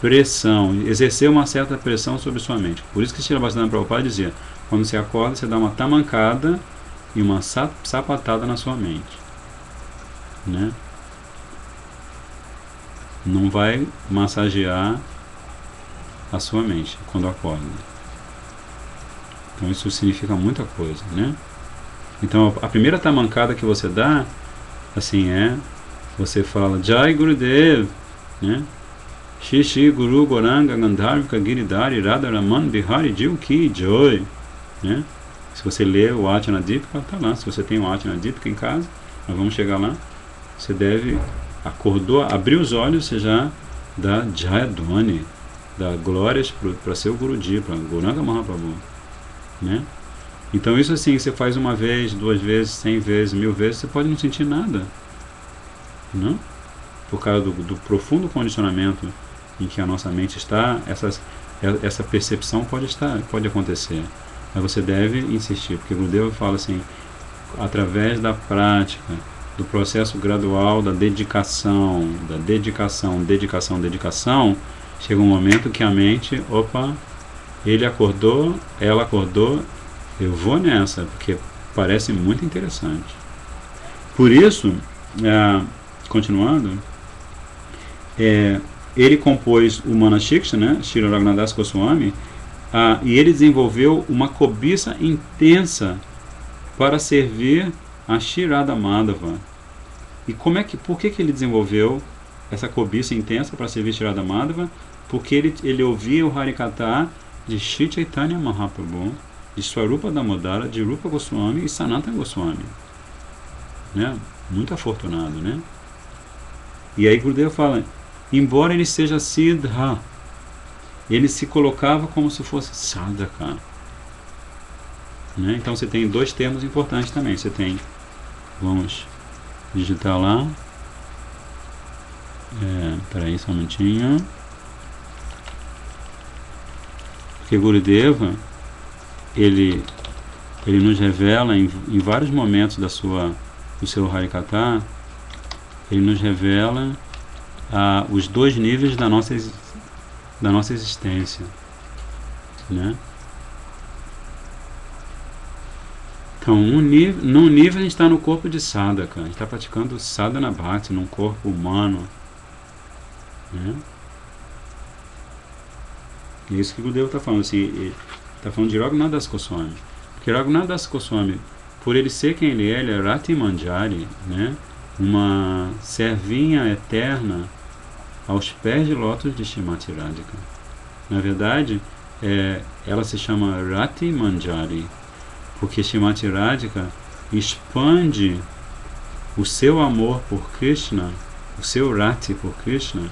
pressão, exercer uma certa pressão sobre sua mente. Por isso que Srila Bhaktivedanta Prabhupada dizia, quando você acorda, você dá uma tamancada e uma sapatada na sua mente, né? Não vai massagear a sua mente quando acorda. Então isso significa muita coisa, né? Então a primeira tamancada que você dá, assim, você fala Jai Gurudev, né? Shri Shri Guru Goranga Gandharvika Giridhari Radharaman Bihari Jil Ki Joy, né? Se você lê o Atana Dipika, tá lá. Se você tem o Atana Dipika em casa, nós vamos chegar lá. Você deve, acordou, abrir os olhos, você já dá Jayadvani, dá glórias para seu Guruji, para Gauranga Mahaprabhu, né? Então isso assim, você faz uma vez, 2 vezes, 100 vezes, 1000 vezes, você pode não sentir nada, não? Por causa do profundo condicionamento em que a nossa mente está, essa percepção pode acontecer. Mas você deve insistir, porque o Gurudeva fala assim, através da prática, do processo gradual, da dedicação, chega um momento que a mente, ele acordou, ela acordou, eu vou nessa, porque parece muito interessante. Por isso, continuando, ele compôs o Manashiksha, né, Srila Raghunadas Goswami, e ele desenvolveu uma cobiça intensa para servir a Shri Radha Madhava. E por que ele desenvolveu essa cobiça intensa para servir Shri Radha Madhava? Porque ele ouvia o Harikatha de Shri Chaitanya Mahaprabhu, de Swarupa Damodara, de Rupa Goswami e Sanatana Goswami, né? Muito afortunado, né? E aí Gurudeva fala, embora ele seja Siddha, ele se colocava como se fosse Sadhaka, né? Então você tem 2 termos importantes também. Você tem, vamos digitar lá, peraí só um momentinho, porque Gurudeva ele nos revela em vários momentos do seu Harikatha, ele nos revela os 2 níveis da nossa existência, né? Então, num nível a gente está no corpo de sadhaka, a gente está praticando sadhana bhakti num corpo humano, né? E é isso que o Gurudeva está falando, assim, está falando de Raghunadas Goswami, porque Raghunadas Goswami, por ele ser quem ele é Rati Manjari, né? Uma servinha eterna aos pés de lótus de Shrimati Radhika. Na verdade, ela se chama Rati Manjari, porque Shrimati Radhika expande o seu amor por Krishna, o seu Rati por Krishna,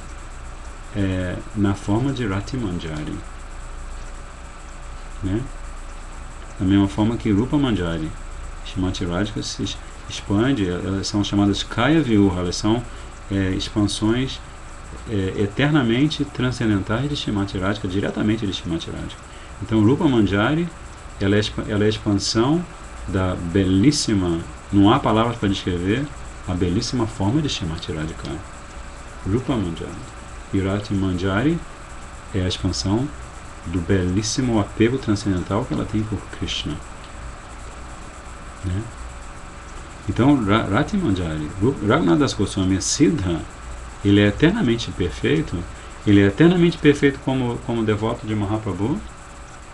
na forma de Rati Manjari, né? Da mesma forma que Rupa Manjari, Shrimati Radhika se expande, elas são chamadas Kaya Vyuha, elas são expansões eternamente transcendentais de Shrimati Radhika, diretamente de Shrimati Radhika. Então Rupa Manjari, ela é a expansão da belíssima, não há palavras para descrever a belíssima forma de Shrimati Radhika, Rupa Manjari. E Rati Manjari é a expansão do belíssimo apego transcendental que ela tem por Krishna, né? Então, Rati Manjari, Raghunath Das Goswami Siddha, ele é eternamente perfeito. Ele é eternamente perfeito como devoto de Mahaprabhu,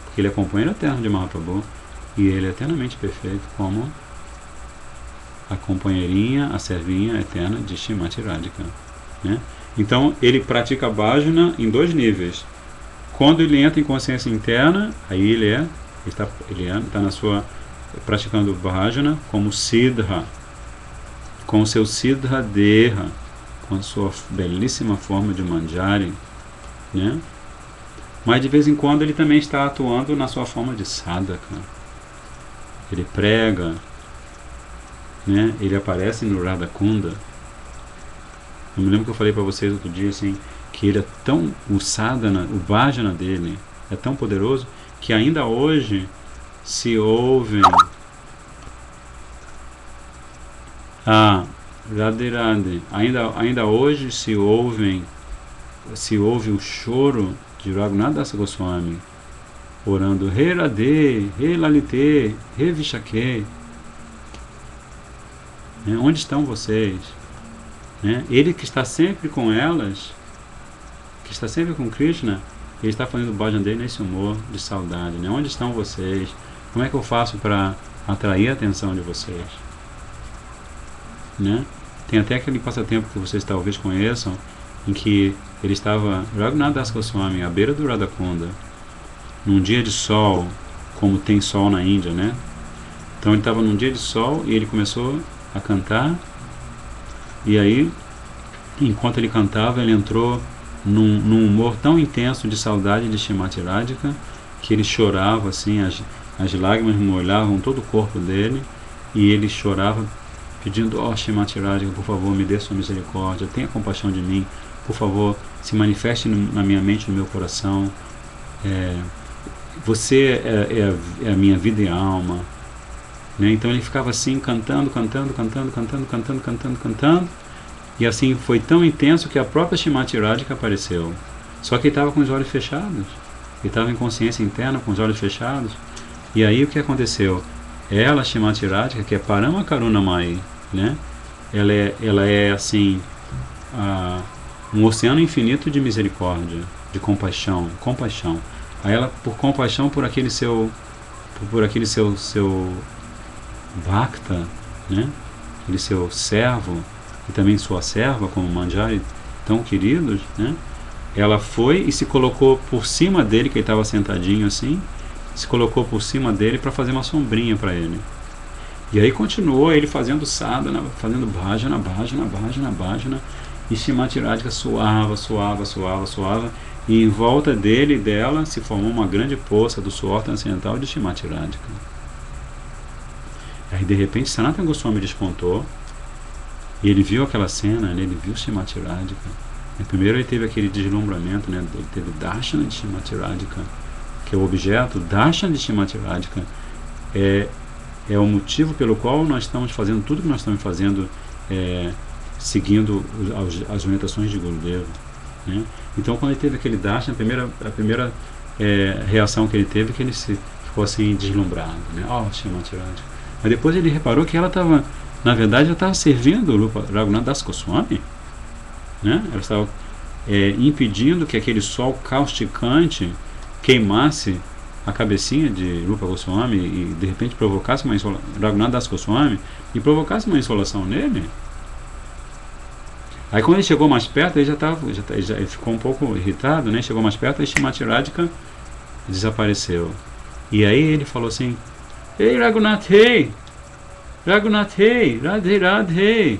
porque ele é companheiro eterno de Mahaprabhu, e ele é eternamente perfeito como a companheirinha, a servinha eterna de Srimati Radhika, né? Então, ele pratica bhajana em 2 níveis. Quando ele entra em consciência interna, aí ele está na sua praticando bhajana como Siddha, com o seu Siddha Deha, com a sua belíssima forma de Manjari, né? Mas de vez em quando ele também está atuando na sua forma de Sadhaka. Ele prega, né? Ele aparece no Radha Kunda. Eu me lembro que eu falei para vocês outro dia assim, que ele é tão, o sadhana, o bhajana dele é tão poderoso que ainda hoje se ouvem Radhe Radhe, ainda hoje se ouve o choro de Raghunath Das Goswami orando He Radhe, He Lalite, He Vishake, né? Onde estão vocês, né? Ele que está sempre com elas, que está sempre com Krishna, ele está fazendo o bhajan dele nesse humor de saudade, né? Onde estão vocês? Como é que eu faço para atrair a atenção de vocês, né? Tem até aquele passatempo que vocês talvez conheçam, em que ele estava, Raghunath Das Goswami, à beira do Radha Kunda, num dia de sol, como tem sol na Índia, né? Então ele estava num dia de sol e ele começou a cantar, e aí, enquanto ele cantava, ele entrou num humor tão intenso de saudade de Srimati Radhika, que ele chorava assim, as lágrimas molhavam todo o corpo dele, e ele chorava pedindo, Srimati Radhika, por favor, me dê sua misericórdia, tenha compaixão de mim, por favor, se manifeste na minha mente, no meu coração, você é a minha vida e alma, né? Então ele ficava assim, cantando, e assim foi tão intenso que a própria Srimati Radhika apareceu, só que ele estava com os olhos fechados, ele estava em consciência interna com os olhos fechados. E aí o que aconteceu? Ela, Srimati Radhika, que é Parama Karunamai, né? Ela é assim um oceano infinito de misericórdia, de compaixão. Aí ela, por compaixão por aquele seu Bhakta, né? Aquele seu servo, e também sua serva, como Manjari, tão queridos, né? Ela foi e se colocou por cima dele, que ele estava sentadinho assim, se colocou por cima dele para fazer uma sombrinha para ele. E aí continuou ele fazendo sadhana, fazendo bhajana, e Srimati Radhika suava, e em volta dele e dela se formou uma grande poça do suor transcendental de Srimati Radhika. Aí de repente Sanatana Goswami despontou, e ele viu aquela cena, né? Ele viu Srimati Radhika. E primeiro ele teve aquele deslumbramento, né? Ele teve o Darshana de Srimati Radhika, que é o objeto. Darshana de Srimati Radhika é o motivo pelo qual nós estamos fazendo tudo que nós estamos fazendo, seguindo as orientações de Gurudeva, né? Então quando ele teve aquele Darshana, a primeira reação que ele teve é que ele ficou assim deslumbrado, né? Srimati Radhika. Mas depois ele reparou que ela estava, na verdade, ela estava servindo o Raghunath Das Goswami, né? Ela estava impedindo que aquele sol causticante queimasse a cabecinha de Rupa Goswami e de repente provocasse uma insolação, Raghunath Das Goswami, e provocasse uma insolação nele. Aí quando ele chegou mais perto, ele ele ficou um pouco irritado, né? Chegou mais perto, e Srimati Radhika desapareceu. E aí ele falou assim: Ei Raghunath, Raghunath, Radhe Radhe,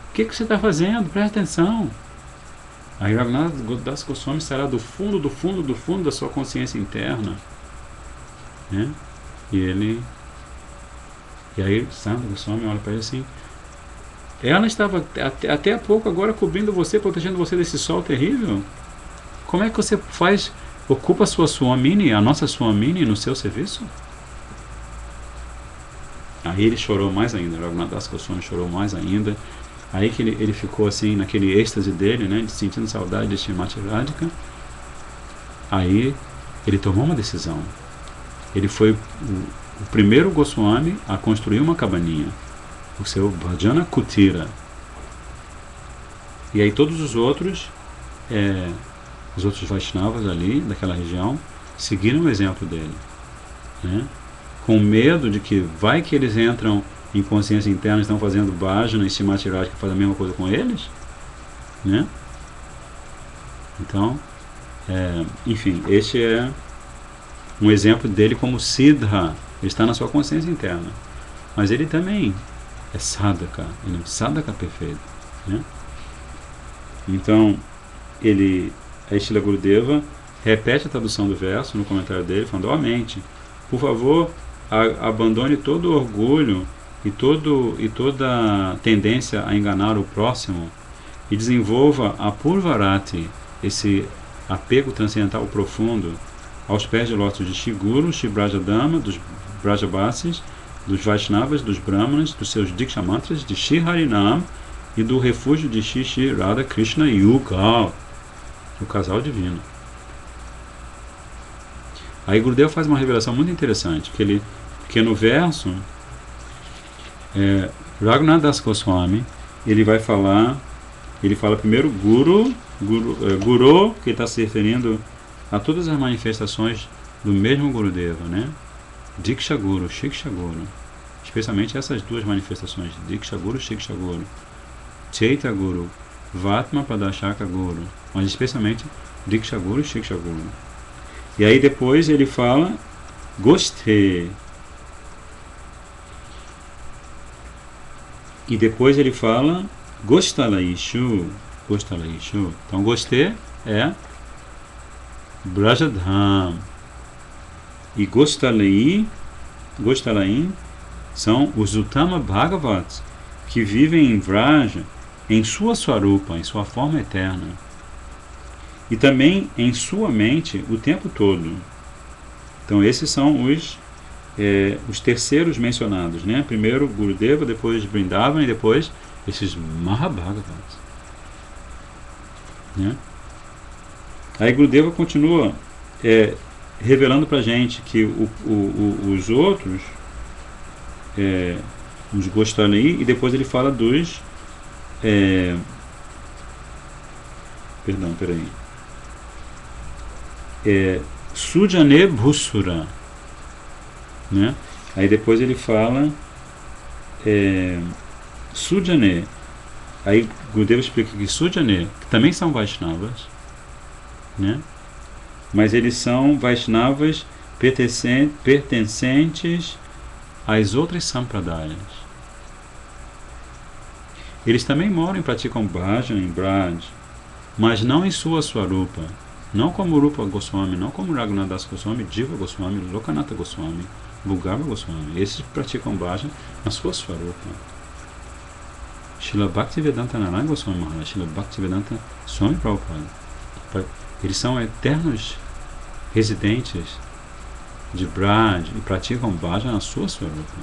o que você está fazendo? Presta atenção. Aí Raghunath Das Goswami estará do fundo da sua consciência interna, né? E aí Sanatana Goswami olha para ele assim: ela estava até há pouco agora cobrindo você, protegendo você desse sol terrível. Como é que você ocupa a sua Swamini, a nossa Swamini, no seu serviço? Aí ele chorou mais ainda, Raghunath Das Goswami chorou mais ainda. Aí que ele ficou assim, naquele êxtase dele, né, sentindo saudade de Srimati Radhika. Aí ele tomou uma decisão. Ele foi o primeiro Goswami a construir uma cabaninha, o seu Bhajana Kutira. E aí todos os outros Vaishnavas ali, daquela região, seguiram o exemplo dele, né? Com medo de que vai que eles entram em consciência interna, estão fazendo bhajana e Srimati Radhika faz a mesma coisa com eles, né? Então, enfim, este é um exemplo dele como Siddha. Ele está na sua consciência interna, mas ele também é sadhaka, ele é um sadhaka perfeito, né? Então, a Srila Gurudeva repete a tradução do verso no comentário dele, falando: mente, por favor, abandone todo o orgulho e toda tendência a enganar o próximo e desenvolva a Purvarati, esse apego transcendental profundo, aos pés de lótus de Shri Guru, Shri Brajadama, dos Brajabasis, dos Vaishnavas, dos Brahmanas, dos seus Diksha Mantras, de Shri Harinam e do refúgio de Shri Radha Krishna Yugal, o casal divino. Aí Gurudeva faz uma revelação muito interessante, porque no verso Raghunath Das Goswami, ele fala primeiro Guru, que está se referindo a todas as manifestações do mesmo Gurudeva, né? Diksha Guru, Shiksha Guru, especialmente essas duas manifestações, Diksha Guru, Shiksha Guru, Chaita Guru, Vatma Padashaka Guru, mas especialmente Diksha Guru e Shiksha Guru. E aí depois ele fala Goste. E depois ele fala Gostalaishu. Então Goste é Brajadham. E Gostalaim são os Uttama Bhagavats que vivem em Vraja, em sua Swarupa, em sua forma eterna. E também em sua mente o tempo todo. Então esses são os terceiros mencionados, né? Primeiro Gurudeva, depois Vrindavan e depois esses Mahabhagavats, né? Aí Gurudeva continua revelando para a gente que os outros, os Gostalai, e depois ele fala dos Sujane Bhusura, né? Aí depois ele fala Sujane. Aí Gurudeva explica que Sujane, que também são Vaishnavas, né? Mas eles são Vaishnavas pertencentes às outras Sampradayas. Eles também moram e praticam bhajana em Braj, mas não em sua Swarupa, não como Rupa Goswami, não como Raghunath Das Goswami, Jiva Goswami, Lokanatha Goswami, Bhugava Goswami. Esses praticam bhajana na sua Swarupa. Srila Bhaktivedanta Narayana Goswami Maharaj, Srila Bhaktivedanta Swami Prabhupada, eles são eternos residentes de Braj e praticam bhajana na sua Swarupa,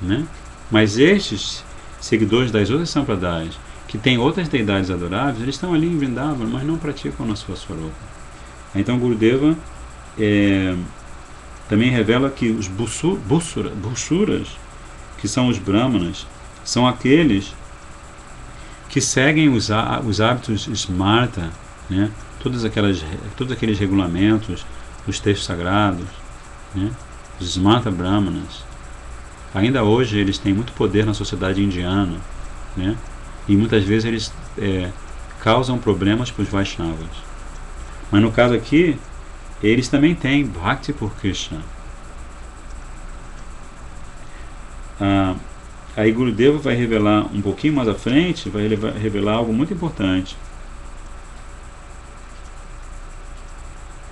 né? Mas estes seguidores das outras Sampradayas, que têm outras deidades adoráveis, eles estão ali em Vrindavan, mas não praticam na sua Swarupa. Então Gurudeva também revela que os Bhusuras, que são os Brahmanas, são aqueles que seguem os hábitos Smarta, né? Todos aqueles regulamentos dos textos sagrados, né? Os Smarta Brahmanas. Ainda hoje eles têm muito poder na sociedade indiana, né? E muitas vezes eles causam problemas para os Vaishnavas. Mas no caso aqui, eles também têm Bhakti por Krishna. Aí Gurudeva vai revelar um pouquinho mais à frente, vai revelar algo muito importante.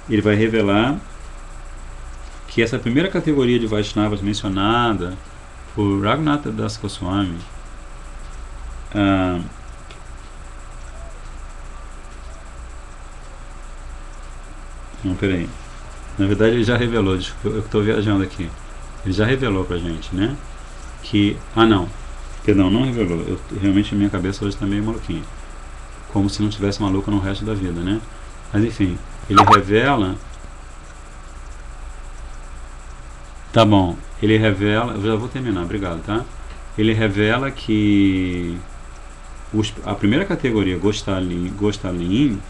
Ele vai revelar que essa primeira categoria de Vaishnavas mencionada por Raghunath Das Goswami, não, peraí. Na verdade ele já revelou, desculpa, eu estou viajando aqui. Ele já revelou pra gente, né? Que, não revelou. Realmente a minha cabeça hoje está meio maluquinha. Como se não tivesse maluca no resto da vida, né? Mas enfim, ele revela. Tá bom, ele revela. Eu já vou terminar, obrigado, tá? Ele revela que a primeira categoria, Gosthalain,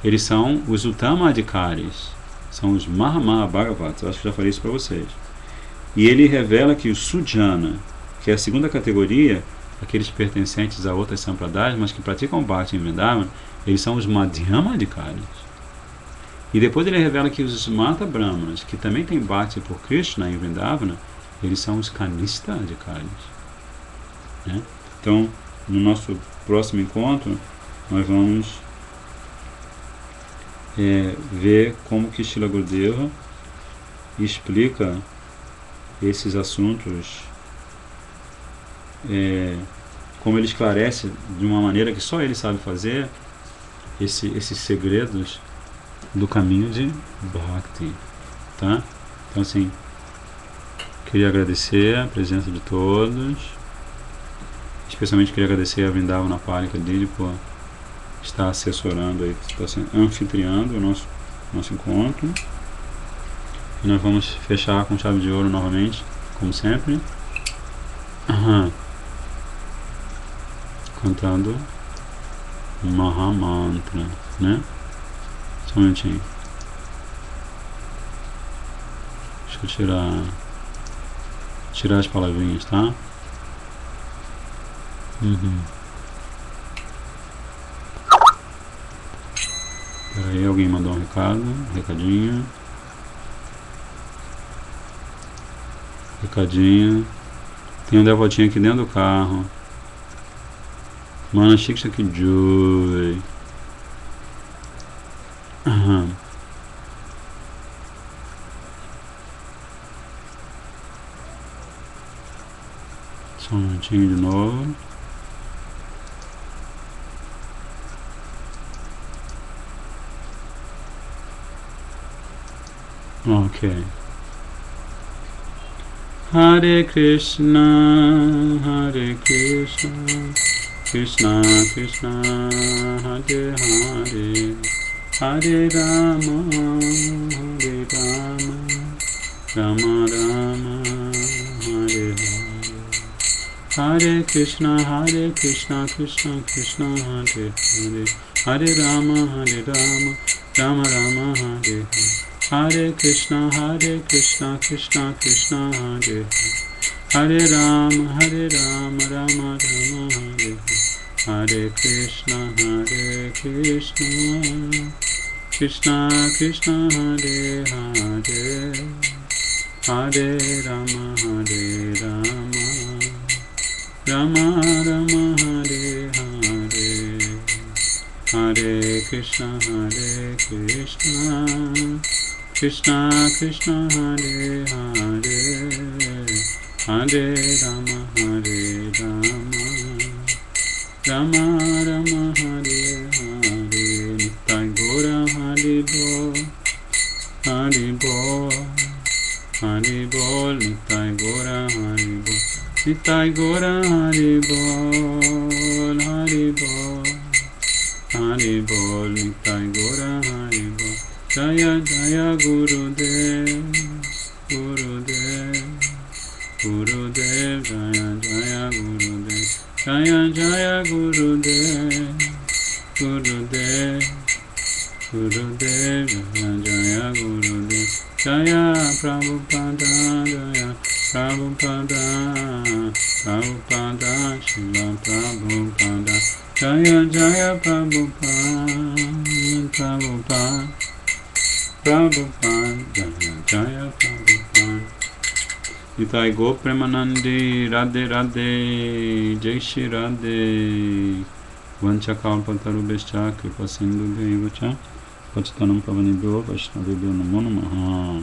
eles são os Uttama-adhikaris, são os Mahamabhagavats, acho que já falei isso para vocês. E ele revela que o Sujana, que é a segunda categoria, aqueles pertencentes a outras sampradayas, mas que praticam Bhakti em Vrindavan, eles são os Madhyama-adhikaris. E depois ele revela que os Mata Brahmanas, que também têm Bhakti por Krishna em Vrindavana, eles são os Kanista-adhikaris. Né? Então, no nosso próximo encontro, nós vamos ver como que Srila Gurudeva explica esses assuntos, como ele esclarece de uma maneira que só ele sabe fazer esses segredos do caminho de Bhakti, tá? Então assim, queria agradecer a presença de todos, especialmente queria agradecer a Vrindavana Palika dele por estar assessorando aí, está anfitriando o nosso encontro. E nós vamos fechar com chave de ouro novamente, como sempre, cantando um Mahamantra, né? Só um minutinho. Deixa eu tirar as palavrinhas, tá? Peraí, alguém mandou um recadinho. Tem um devotinho aqui dentro do carro. Mano, achei que isso aqui Joy. Só um minutinho de novo. Ok. Hare Krishna, Krishna Krishna, Hare Hare, Hare Rama, Rama Rama, Hare Hare. Hare Krishna, Krishna Krishna, Hare Hare, Hare Rama, Rama Rama, Hare Hare. Hare Krishna, Krishna Krishna, Hare Hare Rama, Rama Rama, Hare Hare Krishna, Krishna Krishna, Hare Hare, Hare Rama, Rama Rama, Hare Hare. Hare Krishna, Krishna Krishna, Hare Hare, Hare Rama, Rama Rama, Hare Hare. Nitai Gora Haribol, Haribol, Haribol. Nitai Gora Haribol, Nitai Gora Haribol, Haribol, Haribol. Nitai Gora Haribol. Jaya Jaya Gurudev, Gurudev, Gurudev. Jaya Jaya Gurudev, Jaya Jaya Gurudev, Gurudev, Gurudev. Jaya Jaya Gurudev, Jaya Prabhupada, Jaya Prabhupada, Prabhupada, Srila Prabhupada. Jaya Jaya Prabhupada, Prabhupada, Prabhupada, Jaya Jaya Prabhupada. Nitai Go Premanandi, Radhe Radhe, Jai Shri Radhe. Vanchakalpatarubhascha Kripa Sindhu Devacha Pachitanam Pavanibhyo Vaishnavibhyo Namo Namaha.